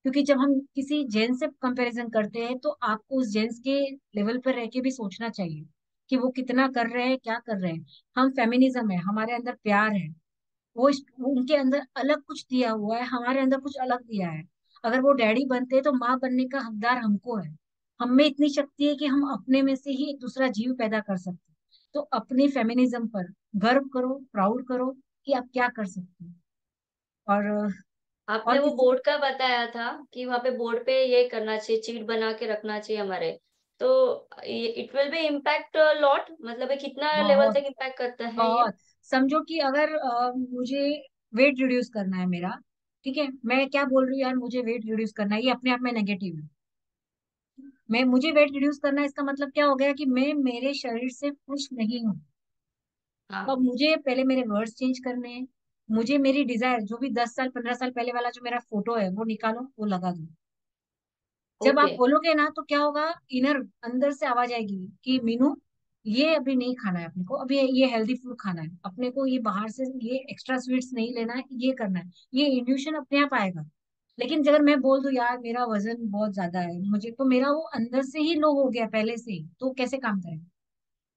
क्योंकि जब हम किसी जेंट्स से कंपैरिजन करते हैं तो आपको उस जेंट्स के लेवल पर रह के भी सोचना चाहिए कि वो कितना कर रहे हैं, क्या कर रहे हैं। हम फेमिनिज्म है, हमारे अंदर प्यार है। वो उनके अंदर अलग कुछ दिया हुआ है, हमारे अंदर कुछ अलग दिया है। अगर वो डैडी बनते हैं तो माँ बनने का हकदार हमको है। हम में इतनी शक्ति है कि हम अपने में से ही एक दूसरा जीव पैदा कर सकते हैं। तो अपने फेमिनिज्म पर गर्व करो, प्राउड करो कि आप क्या कर सकते हैं। और आपने और वो किसी, बोर्ड का बताया था कि वहां पे बोर्ड पे ये करना चाहिए, चीट बना के रखना चाहिए हमारे, तो it will be impact lot, मतलब ये कितना लेवल बहुत तक इम्पैक्ट करता है ये? बहुत समझो कि अगर मुझे वेट रिड्यूस करना है मेरा, ठीक है, मैं क्या बोल रही हूँ यार मुझे वेट रिड्यूस करना है, ये अपने आप में नेगेटिव है। मैं मुझे वेट रिड्यूस करना है, इसका मतलब क्या हो गया कि मैं मेरे शरीर से खुश नहीं हूँ। तो अब हाँ। मुझे पहले मेरे वर्ड्स चेंज करने हैं। मुझे मेरी डिजायर जो भी 10 साल 15 साल पहले वाला जो मेरा फोटो है वो निकालो, वो लगा दो। जब आप ओके। बोलोगे ना तो क्या होगा, इनर अंदर से आवाज आएगी कि मीनू ये अभी नहीं खाना है अपने को, अभी ये हेल्दी फूड खाना है अपने को, ये बाहर से ये एक्स्ट्रा स्वीट्स नहीं लेना है, ये करना है। ये इंट्यूशन अपने आप आएगा। लेकिन अगर मैं बोल दूं यार मेरा वजन बहुत ज्यादा है मुझे, तो मेरा वो अंदर से ही लो हो गया पहले से ही, तो कैसे काम करेगा?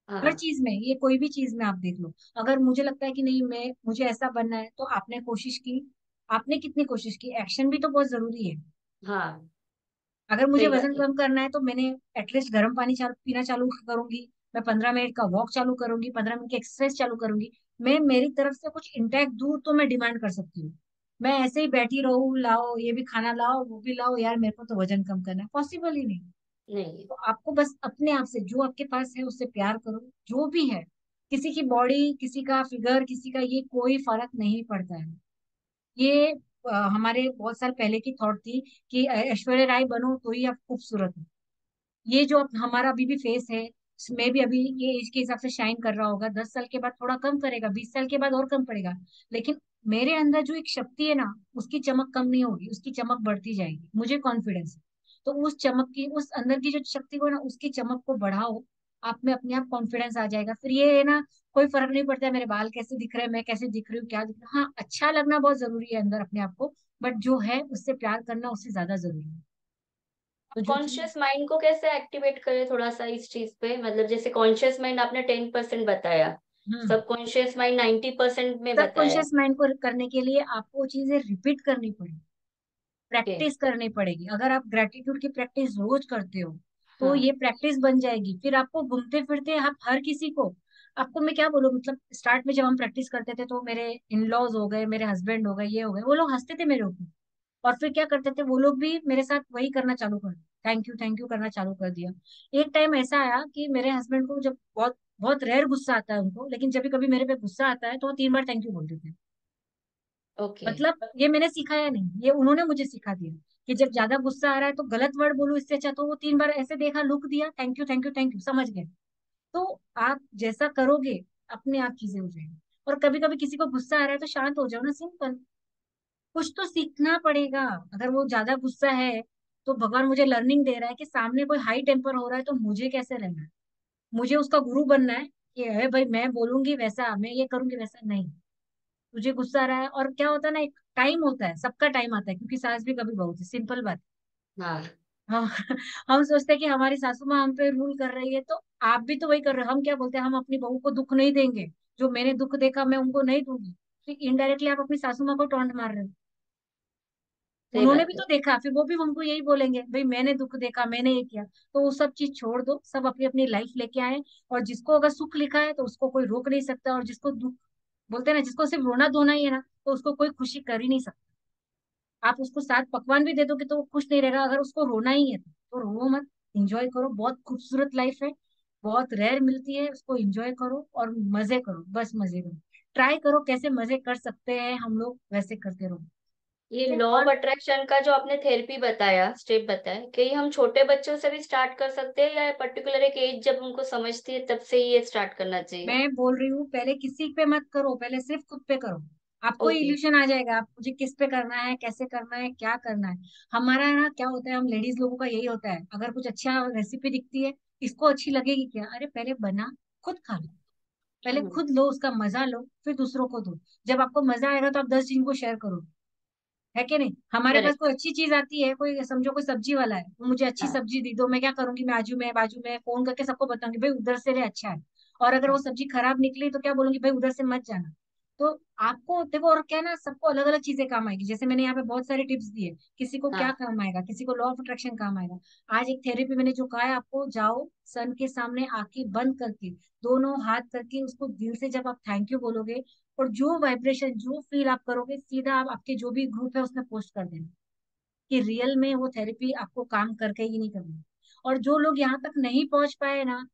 हर हाँ। चीज में, ये कोई भी चीज में आप देख लो। अगर मुझे लगता है कि नहीं मैं मुझे ऐसा बनना है, तो आपने कोशिश की, आपने कितनी कोशिश की, एक्शन भी तो बहुत जरूरी है। हाँ। अगर मुझे सही वजन बात है। कम करना है तो मैंने एटलीस्ट गर्म पानी पीना चालू करूंगी। मैं 15 मिनट का वॉक चालू करूंगी, 15 मिनट की एक्सरसाइज चालू करूंगी। मैं मेरी तरफ से कुछ इंटैक्ट दूं तो मैं डिमांड कर सकती हूँ। मैं ऐसे ही बैठी रहूं, लाओ ये भी खाना लाओ वो भी लाओ, यार मेरे को तो वजन कम करना है, पॉसिबल ही नहीं। नहीं। तो आपको बस अपने आप से, जो आपके पास है उससे प्यार करो, जो भी है। किसी की बॉडी, किसी का फिगर, किसी का ये कोई फर्क नहीं पड़ता है। ये हमारे बहुत साल पहले की थॉट थी कि ऐश्वर्या राय बनो तो ही आप खूबसूरत हो। ये जो हमारा अभी भी फेस है, इसमें भी अभी ये एज के हिसाब से शाइन कर रहा होगा, 10 साल के बाद थोड़ा कम करेगा, 20 साल के बाद और कम पड़ेगा। लेकिन मेरे अंदर जो एक शक्ति है ना, उसकी चमक कम नहीं होगी, उसकी चमक बढ़ती जाएगी, मुझे कॉन्फिडेंस है। तो उस चमक की, उस अंदर की जो शक्ति को ना, उसकी चमक को बढ़ाओ। आप में अपने आप कॉन्फिडेंस आ जाएगा। फिर ये है ना, कोई फर्क नहीं पड़ता है मेरे बाल कैसे दिख रहे हैं, मैं कैसे दिख रही हूँ, क्या दिख रहा, हाँ अच्छा लगना बहुत जरूरी है अंदर अपने आप को, बट जो है उससे प्यार करना उससे ज्यादा जरूरी है। तो जो चीज। कॉन्शियस माइंड को कैसे एक्टिवेट करें थोड़ा सा इस चीज पे, मतलब जैसे कॉन्शियस माइंड आपने 10% बताया, हम्म। सबकॉन्शियस माइंड 90% में बताया। सबकॉन्शियस माइंड को करने के लिए आपको चीजें रिपीट करनी पड़ेगी, ओके। प्रैक्टिस करनी पड़ेगी। अगर आप ग्रेटिट्यूड की प्रैक्टिस रोज करते हो तो हाँ। ये प्रैक्टिस बन जाएगी। फिर आपको घूमते फिरते आप हर किसी को, आपको मैं क्या बोलूं, मतलब स्टार्ट में जब हम प्रैक्टिस करते थे तो मेरे इन लॉज हो गए, मेरे हस्बैंड हो गए, ये हो गए, वो लोग हंसते थे मेरे ऊपर। और फिर क्या करते थे वो लोग भी मेरे साथ वही करना चालू कर दिया, थैंक यू करना चालू कर दिया। एक टाइम ऐसा आया कि मेरे हस्बैंड को जब बहुत बहुत रेयर गुस्सा आता है उनको, लेकिन जब भी कभी मेरे पे गुस्सा आता है तो वो 3 बार थैंक यू बोल देते हैं। ओके। मतलब ये मैंने सिखाया नहीं, ये उन्होंने मुझे सिखा दिया कि जब ज्यादा गुस्सा आ रहा है तो गलत वर्ड बोलो, इससे अच्छा तो वो 3 बार ऐसे देखा, लुक दिया, thank you thank you thank you, समझ गए। तो आप जैसा करोगे अपने आप चीजें हो जाएंगी। और कभी कभी किसी को गुस्सा आ रहा है तो शांत हो जाओ ना, सिंपल। कुछ तो सीखना पड़ेगा। अगर वो ज्यादा गुस्सा है तो भगवान मुझे लर्निंग दे रहा है कि सामने कोई हाई टेम्पर हो रहा है तो मुझे कैसे रहना है, मुझे उसका गुरु बनना है। कि है भाई, मैं बोलूंगी वैसा, मैं ये करूंगी वैसा नहीं। तुझे गुस्सा आ रहा है, और क्या होता है ना, एक टाइम होता है, सबका टाइम आता है, क्योंकि सास भी कभी बहू थी, सिंपल बात। हाँ। हम हम सोचते हैं कि हमारी सासू माँ हम पे रूल कर रही है, तो आप भी तो वही कर रहे हो। हम क्या बोलते हैं, हम अपनी बहू को दुख नहीं देंगे, जो मैंने दुख देखा मैं उनको नहीं दूंगी। तो इनडायरेक्टली आप अपनी सासू माँ को टॉन्ट मार रहे हो। सही उन्होंने भी बात है। तो देखा, फिर वो भी हमको यही बोलेंगे, भाई मैंने दुख देखा, मैंने ये किया। तो वो सब चीज छोड़ दो, सब अपनी अपनी लाइफ लेके आए। और जिसको अगर सुख लिखा है तो उसको कोई रोक नहीं सकता, और जिसको दुख, बोलते हैं ना, जिसको सिर्फ रोना धोना ही है ना, तो उसको कोई खुशी कर ही नहीं सकता। आप उसको 7 पकवान भी दे दोगे तो वो खुश नहीं रहेगा। अगर उसको रोना ही है तो रो मत, एंजॉय करो, बहुत खूबसूरत लाइफ है, बहुत रेयर मिलती है, उसको एंजॉय करो और मजे करो, बस मजे करो। ट्राई करो कैसे मजे कर सकते हैं हम लोग, वैसे करते रहो। ये ठीक है। लॉ ऑफ और अट्रैक्शन का जो आपने थेरेपी बताया, स्टेप बताया, कि ये हम छोटे बच्चों से भी स्टार्ट कर सकते हैं या पर्टिकुलर एक एज जब उनको समझती है तब से ही ये स्टार्ट करना चाहिए? मैं बोल रही हूँ, पहले किसी पे मत करो, पहले सिर्फ खुद पे करो। आपको ओके। इल्यूशन आ जाएगा, आप मुझे किस पे करना है, कैसे करना है, क्या करना है। हमारा ना क्या होता है, हम लेडीज लोगों का यही होता है, अगर कुछ अच्छा रेसिपी दिखती है, इसको अच्छी लगेगी क्या, अरे पहले बना, खुद खा लो। पहले हम्म। खुद लो, उसका मजा लो, फिर दूसरों को दो। जब आपको मजा आएगा तो आप 10 जन को शेयर करो, है कि नहीं। हमारे पास करेक्ट। कोई अच्छी चीज आती है, कोई समझो कोई सब्जी वाला है, वो मुझे अच्छी हाँ। सब्जी दी, तो मैं क्या करूंगी, मैं बाजू में फोन करके सबको बताऊंगी, भाई उधर से ले, अच्छा है। और अगर वो हाँ। सब्जी खराब निकली तो क्या बोलूंगी, भाई उधर से मत जाना। तो आपको देखो, और क्या है ना, सबको अलग अलग चीजें काम आएगी। जैसे मैंने यहाँ पे बहुत सारे टिप्स दिए, किसी को क्या हाँ। काम आएगा, किसी को लॉ ऑफ अट्रैक्शन काम आएगा। आज एक थेरेपी मैंने जो कहा है आपको, जाओ सन के सामने आंखें बंद करके, दोनों हाथ करके, उसको दिल से जब आप थैंक यू बोलोगे, और जो वाइब्रेशन, जो फील आप करोगे, सीधा आप आपके जो भी ग्रुप है उसमें पोस्ट कर देना कि रियल में वो थेरेपी आपको काम करके ही नहीं करनी। और जो लोग यहाँ तक नहीं पहुंच पाए ना,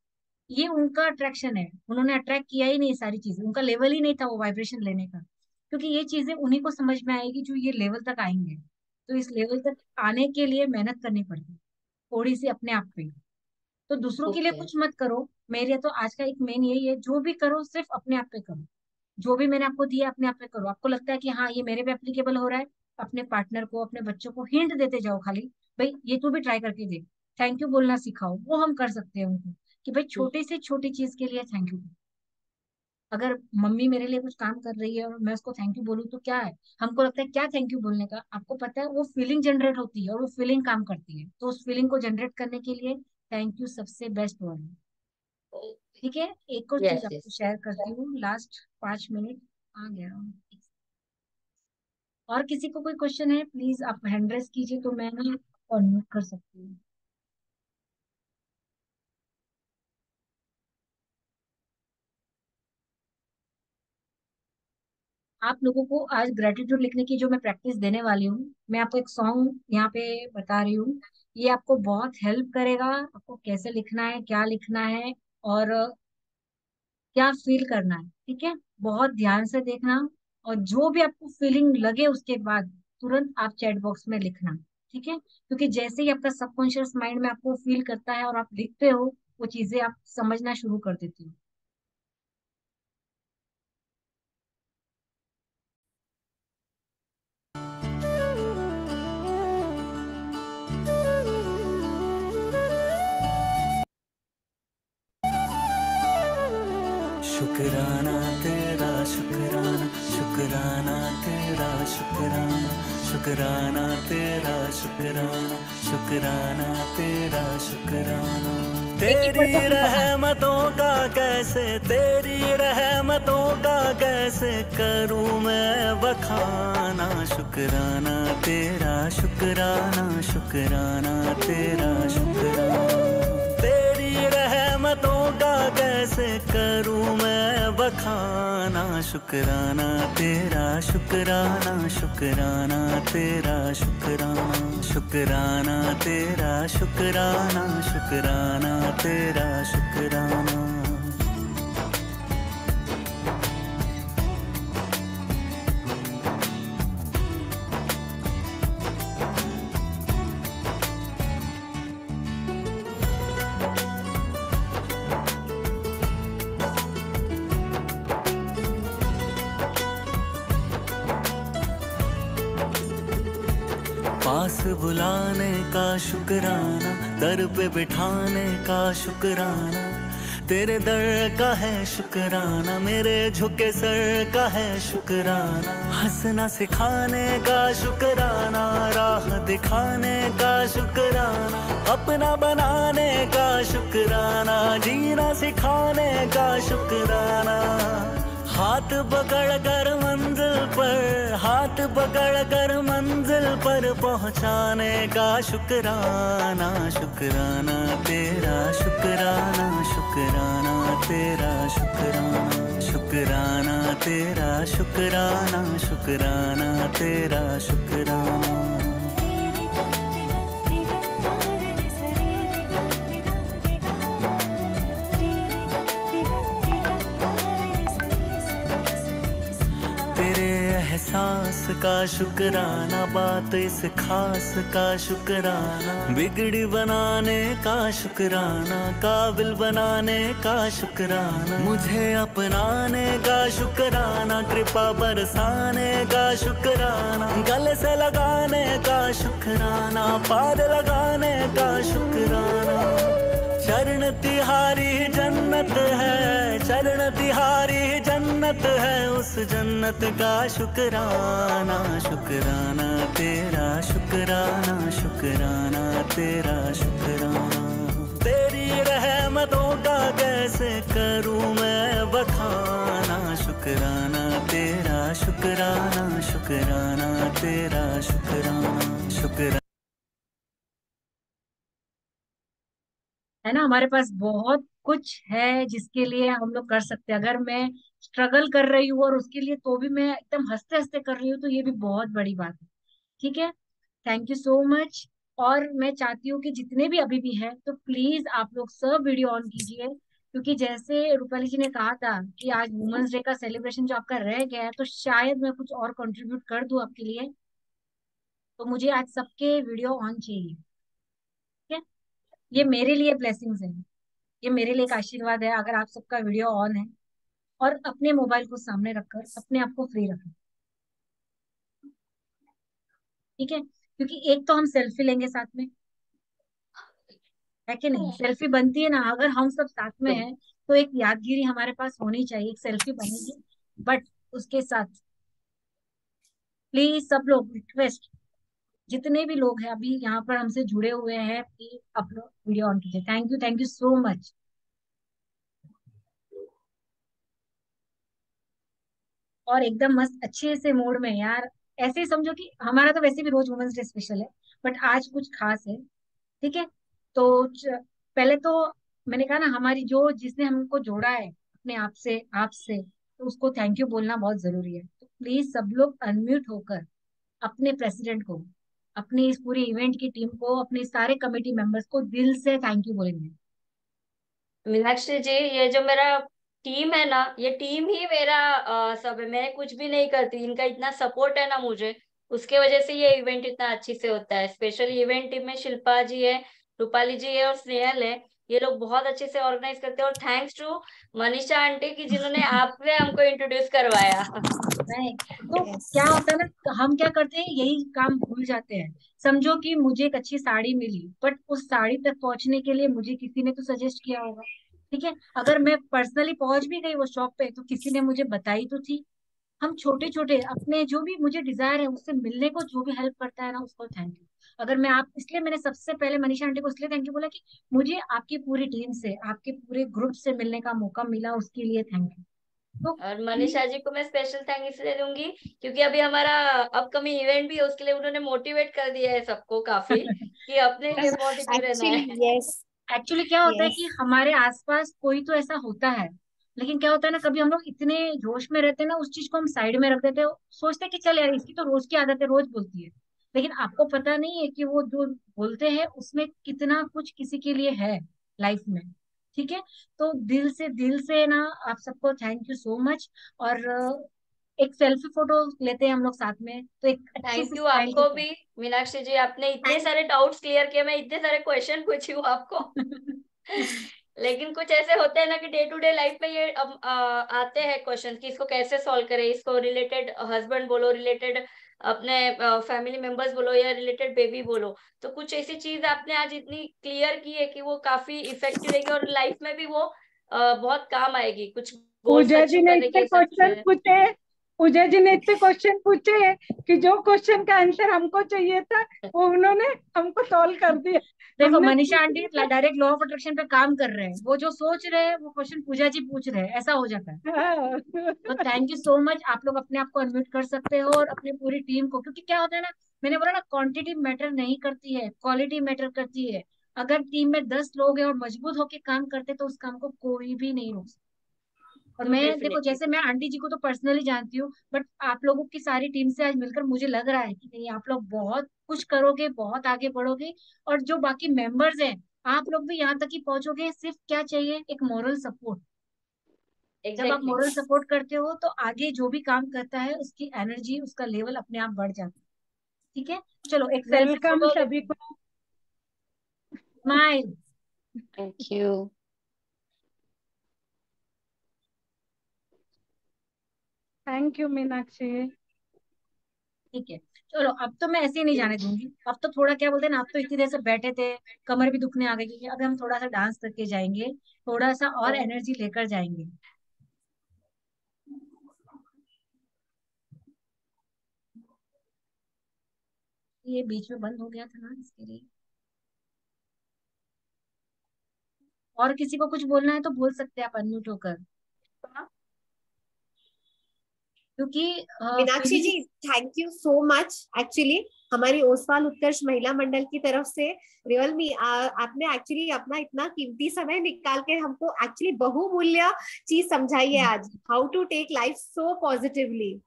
ये उनका अट्रैक्शन है, उन्होंने अट्रैक्ट किया ही नहीं, ये सारी चीजें उनका लेवल ही नहीं था वो वाइब्रेशन लेने का। क्योंकि ये चीजें उन्हीं को समझ में आएगी जो ये लेवल तक आएंगे। तो इस लेवल तक आने के लिए मेहनत करनी पड़ती है, थोड़ी सी अपने आप पे। तो दूसरों के लिए ओके। कुछ मत करो। मेरे तो आज का एक मेन यही है, जो भी करो सिर्फ अपने आप पे करो। जो भी मैंने आपको दिया अपने आप पे करो। आपको लगता है कि हाँ ये मेरे पे एप्लीकेबल हो रहा है, अपने पार्टनर को, अपने बच्चों को हिंट देते जाओ खाली, भाई ये तू भी ट्राई करके देख। थैंक यू बोलना सिखाओ, वो हम कर सकते हैं उनको, कि भाई हम्म। छोटी से छोटी चीज के लिए थैंक यू। अगर मम्मी मेरे लिए कुछ काम कर रही है और मैं उसको थैंक यू बोलूँ तो क्या है, हमको लगता है क्या थैंक यू बोलने का, आपको पता है वो फीलिंग जनरेट होती है, और वो फीलिंग काम करती है। तो उस फीलिंग को जनरेट करने के लिए थैंक यू सबसे बेस्ट वर्ड है। ठीक है। एक और चीज यस, आपको यस। शेयर करती हूँ, लास्ट 5 मिनट आ गया। और किसी को कोई क्वेश्चन है, प्लीज आप हैंड रेस कीजिए तो मैं ना अनम्यूट कर सकती हूँ। आप लोगों को आज ग्रेटिट्यूड लिखने की जो मैं प्रैक्टिस देने वाली हूँ, मैं आपको एक सॉन्ग यहाँ पे बता रही हूँ। ये आपको बहुत हेल्प करेगा, आपको कैसे लिखना है, क्या लिखना है, और क्या फील करना है। ठीक है, बहुत ध्यान से देखना, और जो भी आपको फीलिंग लगे उसके बाद तुरंत आप चैट बॉक्स में लिखना। ठीक है, क्योंकि जैसे ही आपका सबकॉन्शियस माइंड में आपको फील करता है और आप लिखते हो, वो चीजें आप समझना शुरू कर देती हो। शुक्राना तेरा शुक्राना, शुक्राना तेरा शुक्राना, शुक्राना तेरा शुक्राना, शुक्राना तेरा शुक्राना। एक एक तेरी वर्ड को फिर पढ़ना। रहमतों का कैसे, तेरी रहमतों का कैसे करूं मैं बखाना। शुक्राना तेरा शुक्राना, शुक्राना तेरा शुक्राना। तेरी रहमतों का कैसे करूं मैं बखाना। शुक्राना तेरा शुक्राना, शुक्राना तेरा शुक्राना, शुक्राना तेरा शुक्राना, शुक्राना तेरा शुक्राना। पास बुलाने का शुक्राना, दर पे बिठाने का शुक्राना। तेरे दर का है शुक्राना, मेरे झुके सर का है शुक्राना। हंसना सिखाने का शुक्राना, राह दिखाने का शुक्राना। अपना बनाने का शुक्राना, जीना सिखाने का शुक्राना। हाथ पकड़ कर मंजिल पर, हाथ पकड़ कर मंजिल पर पहुंचाने का शुक्राना। शुक्राना तेरा शुक्राना, शुक्राना तेरा शुक्राना, शुक्राना तेरा शुक्राना, शुक्राना तेरा शुक्राना। तेरे एहसास का शुक्राना, बात इस खास का शुक्राना। बिगड़ी बनाने का शुक्राना, काबिल बनाने का शुक्राना। मुझे अपनाने का शुक्राना, कृपा बरसाने का शुक्राना। गले से लगाने का शुक्राना, पाद लगाने का शुक्राना। चरण तिहारी जन्नत है, चरण तिहारी जन्नत है, उस जन्नत का शुक्राना। शुक्राना तेरा शुक्राना, शुक्राना तेरा शुक्राना। तेरी रहमतों का कैसे करूं मैं बखाना। शुक्राना तेरा शुक्राना, शुक्राना तेरा शुक्राना, शुक्राना। है ना, हमारे पास बहुत कुछ है जिसके लिए हम लोग कर सकते हैं। अगर मैं स्ट्रगल कर रही हूँ और उसके लिए तो भी मैं एकदम हंसते हंसते कर रही हूँ, तो ये भी बहुत बड़ी बात है। ठीक है, थैंक यू सो मच। और मैं चाहती हूँ कि जितने भी अभी भी है, तो प्लीज आप लोग सब वीडियो ऑन कीजिए, क्योंकि जैसे रूपाली जी ने कहा था कि आज वुमेन्स डे का सेलिब्रेशन जो आपका रह गया है, तो शायद मैं कुछ और कंट्रीब्यूट कर दूं आपके लिए। तो मुझे आज सबके वीडियो ऑन चाहिए। ठीक है, ये मेरे लिए ब्लेसिंग्स है, ये मेरे लिए एक आशीर्वाद है अगर आप सबका वीडियो ऑन है। और अपने मोबाइल को सामने रखकर अपने आप को फ्री रखें। ठीक है, क्योंकि एक तो हम सेल्फी लेंगे साथ में, है कि नहीं? सेल्फी बनती है ना, अगर हम सब साथ में हैं, तो एक यादगिरी हमारे पास होनी चाहिए, एक सेल्फी बनेगी। बट उसके साथ प्लीज सब लोग रिक्वेस्ट, जितने भी लोग हैं अभी यहाँ पर हमसे जुड़े हुए हैं, प्लीज अपलोड वीडियो ऑन कीजिए। Thank you so much. और एकदम मस्त अच्छे से मूड में यार, ऐसे ही समझो कि हमारा तो वैसे भी रोज वुमेन्स डे स्पेशल है, बट आज कुछ खास है। ठीक है, तो पहले तो मैंने कहा ना, हमारी जिसने हमको जोड़ा है अपने आप से, तो उसको थैंक यू बोलना बहुत जरूरी है। तो प्लीज सब लोग अनम्यूट होकर अपने प्रेसिडेंट को, अपनी इस पूरी इवेंट की टीम को, अपने सारे कमेटी मेंबर्स को दिल से थैंक यू बोलेंगे। मीनाक्षी जी, ये जो मेरा टीम है ना, ये टीम ही मेरा सब है। मैं कुछ भी नहीं करती, इनका इतना सपोर्ट है ना मुझे, उसके वजह से ये इवेंट इतना अच्छी से होता है। स्पेशल इवेंट टीम में शिल्पा जी है, रूपाली जी है और स्नेहल है। ये लोग बहुत अच्छे से ऑर्गेनाइज करते हैं, और थैंक्स टू मनीषा आंटी की, जिन्होंने आपसे हमको इंट्रोड्यूस करवाया। नहीं तो यस। क्या होता है ना, हम क्या करते हैं, यही काम भूल जाते हैं। समझो कि मुझे एक अच्छी साड़ी मिली, बट उस साड़ी तक पहुंचने के लिए मुझे किसी ने तो सजेस्ट किया होगा। ठीक है, अगर मैं पर्सनली पहुंच भी गई वो शॉप पे, तो किसी ने मुझे बताई तो थी। हम छोटे छोटे अपने जो भी मुझे डिजायर है उससे मिलने को जो भी हेल्प करता है ना, उसको थैंक यू। अगर मैं आप, इसलिए मैंने सबसे पहले मनीषा आंटी को इसलिए थैंक यू बोला कि मुझे आपकी पूरी टीम से, आपके पूरे ग्रुप से मिलने का मौका मिला, उसके लिए थैंक यू। तो और मनीषा जी को मैं स्पेशल थैंक इसलिए दूंगी क्योंकि अभी हमारा अपकमिंग इवेंट भी है, उसके लिए उन्होंने मोटिवेट कर दिया है सबको काफी, कि अपने लिए पॉजिटिव रहना एक्चुअली है। यस। एक्चुअली क्या होता है यस। कि हमारे आसपास कोई तो ऐसा होता है, लेकिन क्या होता है ना, कभी हम लोग इतने जोश में रहते हैं ना, उस चीज को हम साइड में रख देते हैं, सोचते हैं कि चल यार इसकी तो रोज की आदत है, रोज बोलती है। लेकिन आपको पता नहीं है कि वो जो बोलते हैं उसमें कितना कुछ किसी के लिए है लाइफ में। ठीक है, तो दिल से ना, आप सबको थैंक यू सो मच। और एक सेल्फी फोटो लेते हैं हम लोग साथ में, तो एक अच्छी थैंक सी यू स्माइल के आपको भी, साथ। मीनाक्षी जी, आपने इतने थैंक सारे डाउट्स क्लियर किए, मैं इतने सारे क्वेश्चन पूछी हूँ आपको। लेकिन कुछ ऐसे होते हैं ना कि डे टू डे लाइफ में ये अब आते हैं क्वेश्चन कि इसको कैसे सॉल्व करें, इसको रिलेटेड हस्बैंड बोलो, रिलेटेड अपने फैमिली मेंबर्स बोलो, या रिलेटेड बेबी बोलो। तो कुछ ऐसी चीज आपने आज इतनी क्लियर की है कि वो काफी इफेक्टिव रहेगी और लाइफ में भी वो बहुत काम आएगी, कुछ गोल्स पूजा जी अचीव ने करने के इतने हिसाब क्वेश्चन से। पूछे, पूजा जी ने इतने क्वेश्चन पूछे कि जो क्वेश्चन का आंसर हमको चाहिए था वो उन्होंने हमको सॉल्व कर दिया। देखो हमने मनीषा पूछ आंटी लिया। डायरेक्ट लॉ ऑफ अट्रैक्शन पे काम कर रहे हैं, वो जो सोच रहे हैं वो क्वेश्चन पूजा जी पूछ रहे हैं, ऐसा हो जाता है। हाँ। तो थैंक यू सो मच, आप लोग अपने आप को अनम्यूट कर सकते हो, और अपनी पूरी टीम को, क्योंकि क्या होता है ना, मैंने बोला ना, क्वांटिटी मैटर नहीं करती है, क्वालिटी मैटर करती है। अगर टीम में 10 लोग हैं और मजबूत होकर काम करते, तो उस काम को कोई भी नहीं रोक सकता। और मैं देखो, डेफिनेटली। जैसे मैं आंटी जी को तो पर्सनली जानती हूँ, बट आप लोगों की सारी टीम से आज मिलकर मुझे लग रहा है कि नहीं, आप लोग बहुत कुछ करोगे, बहुत आगे बढ़ोगे। और जो बाकी मेंबर्स हैं, आप लोग भी यहाँ तक ही पहुंचोगे। सिर्फ क्या चाहिए, एक मोरल सपोर्ट। जब आप एग्जैक्टली। मोरल सपोर्ट करते हो, तो आगे जो भी काम करता है उसकी एनर्जी, उसका लेवल अपने आप बढ़ जाता है। ठीक है, चलो एक सेल्फी वेलकम फोटो सभी लेते हैं। को। Smile. Thank you. Thank you Meenakshi. ठीक है, चलो अब तो मैं ऐसे ही नहीं जाने दूंगी। अब तो थोड़ा क्या बोलते हैं ना, अब तो इतनी देर से बैठे थे, कमर भी दुखने आ गई, क्योंकि अब हम थोड़ा सा डांस करके जाएंगे, थोड़ा सा और एनर्जी लेकर जाएंगे। ये बीच में बंद हो गया था ना, इसके लिए। और किसी को कुछ बोलना है तो बोल सकते हैं आप अनम्यूट होकर, क्योंकि मीनाक्षी फीलिंग। जी, thank you so much. Actually हमारी ओसवाल उत्कर्ष महिला मंडल की तरफ से रियल मी आपने एक्चुअली अपना इतना कीमती समय निकाल के हमको एक्चुअली बहुमूल्य चीज समझाई है आज, how to take life so positively.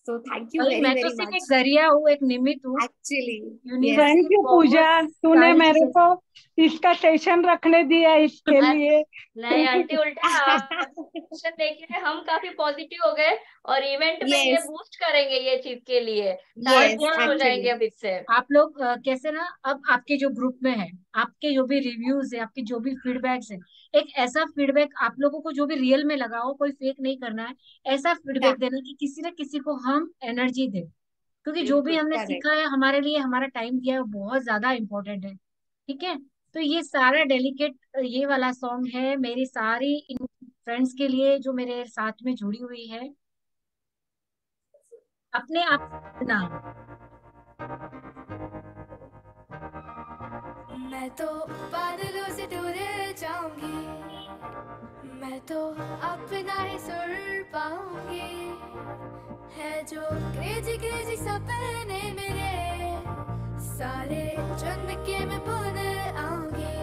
So thank you भाई वेरी मैं तो वेरी सिर्फ एक मच। जरिया हूँ, एक निमित्त हूँ। Actually yes. यूनिवर्स थैंक ने यू पूजा, बहुत तूने सारी मेरे चीजें। को इसका सेशन रखने दिया इसके लिए। नहीं आंटी, उल्टा क्वेश्चन देखिए, हम काफी पॉजिटिव हो गए और इवेंट में ये यस। बूस्ट करेंगे ये चीज के लिए, सारे और यस क्या, बूस्ट हो एक्चुअली। जाएंगे अब इससे। आप लोग कैसे ना, अब आपके जो ग्रुप में है, आपके जो भी रिव्यूज है, आपके जो भी फीडबैक्स है, एक ऐसा फीडबैक आप लोगों को जो भी रियल में लगा हो, कोई फेक नहीं करना है, ऐसा फीडबैक देना कि किसी न किसी को हम एनर्जी दे। क्योंकि जो भी बिल्कुल। हमने करेक्ट। सीखा है, हमारे लिए हमारा टाइम दिया है, वो बहुत ज्यादा इंपॉर्टेंट है। ठीक है, तो ये सारा डेलिकेट ये वाला सॉन्ग है मेरी सारी फ्रेंड्स के लिए जो मेरे साथ में जुड़ी हुई है। अपने आप ना, मैं तो बादलों से दूर जाऊंगी, मैं तो अपना ही सुर पाऊंगी, है जो क्रेजी क्रेजी सपने मेरे सारे चुन के मैं बुन आऊंगी।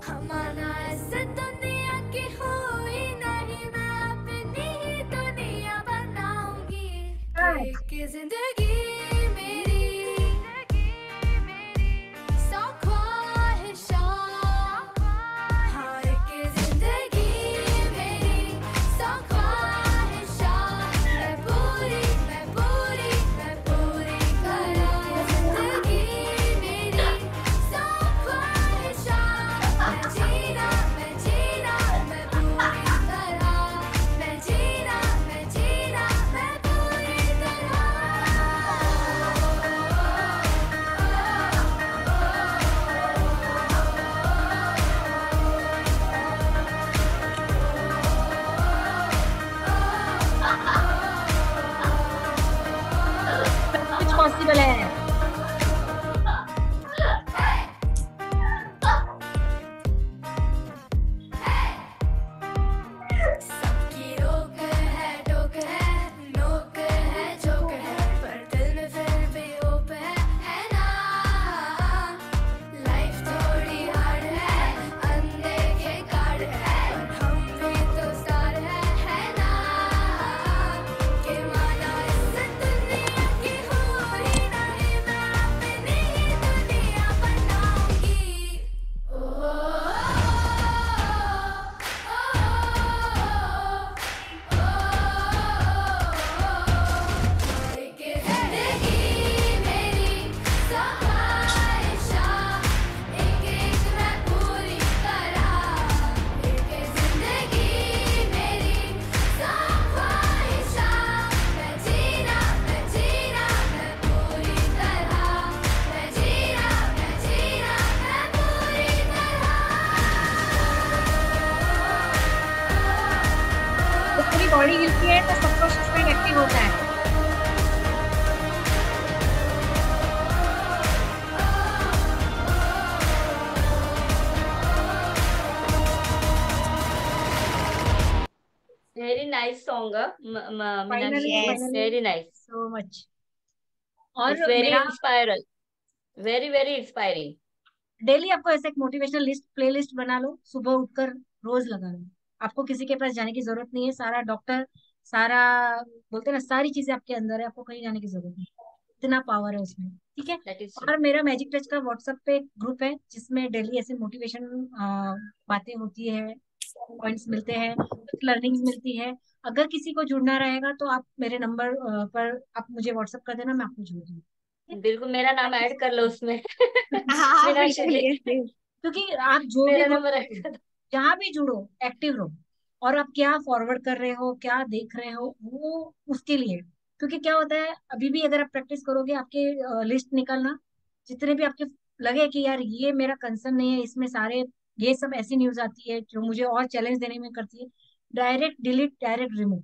हमारा ऐसे दुनिया की हुई नहीं, मैं अपनी ही दुनिया बनाऊंगी। बॉडी हिलती है तो सबकॉन्शियस माइंड एक्टिव होता है। Very nice song, Meenakshi finally ji. Yes. Finally Very nice. So much. It's और very मेरा inspiring. Very, very inspiring. Daily आपको ऐसे एक मोटिवेशनल लिस्ट प्ले लिस्ट बना लो, सुबह उठकर रोज लगा लो। आपको किसी के पास जाने की जरूरत नहीं है, सारा डॉक्टर, सारा बोलते हैं ना, सारी चीजें आपके अंदर है, आपको कहीं जाने की जरूरत नहीं, इतना पावर है उसमें। ठीक है। That is true. और मेरा मैजिक टच का व्हाट्सएप पे एक ग्रुप है जिसमें डेली ऐसे मोटिवेशन बातें होती है, पॉइंट्स मिलते हैं, कुछ लर्निंग्स मिलती है। अगर किसी को जुड़ना रहेगा तो आप मेरे नंबर पर आप मुझे व्हाट्सएप कर देना, मैं आपको जोड़ दूंगी। बिल्कुल मेरा नाम थैंक यू ऐड कर सो लो मच। उसमें. हाँ मीनाक्षी बिल्कुल, जी, yes, yes. क्योंकि आप जो भी मेरा ग्रुप नंबर में ऐड जुड़ो, कर दो. जहाँ भी जुड़ो, एक्टिव रहो। और आप क्या फॉरवर्ड कर रहे हो, क्या देख रहे हो, वो उसके लिए। क्योंकि क्या होता है, अभी भी अगर आप प्रैक्टिस करोगे, आपके लिस्ट निकलना, जितने भी आपके लगे कि यार ये मेरा कंसर्न नहीं है, इसमें सारे ये सब ऐसी न्यूज आती है जो मुझे और चैलेंज देने में करती है, डायरेक्ट डिलीट, डायरेक्ट रिमूव।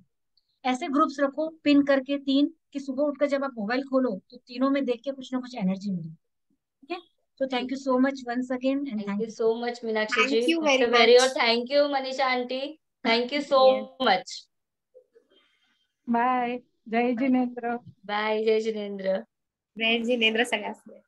ऐसे ग्रुप्स रखो पिन करके 3, कि सुबह उठकर जब आप मोबाइल खोलो तो तीनों में देख के कुछ ना कुछ एनर्जी मिले। ठीक है। तो thank you so much once again and Thank thank you you so much, Meenakshi ji. Thank you It's very a very, or much. thank you, Manisha aunty. Thank you so Yes. much. Bye, जय Jinendra. Bye, Jai Jinendra. जय जिनेंद्र सगासे.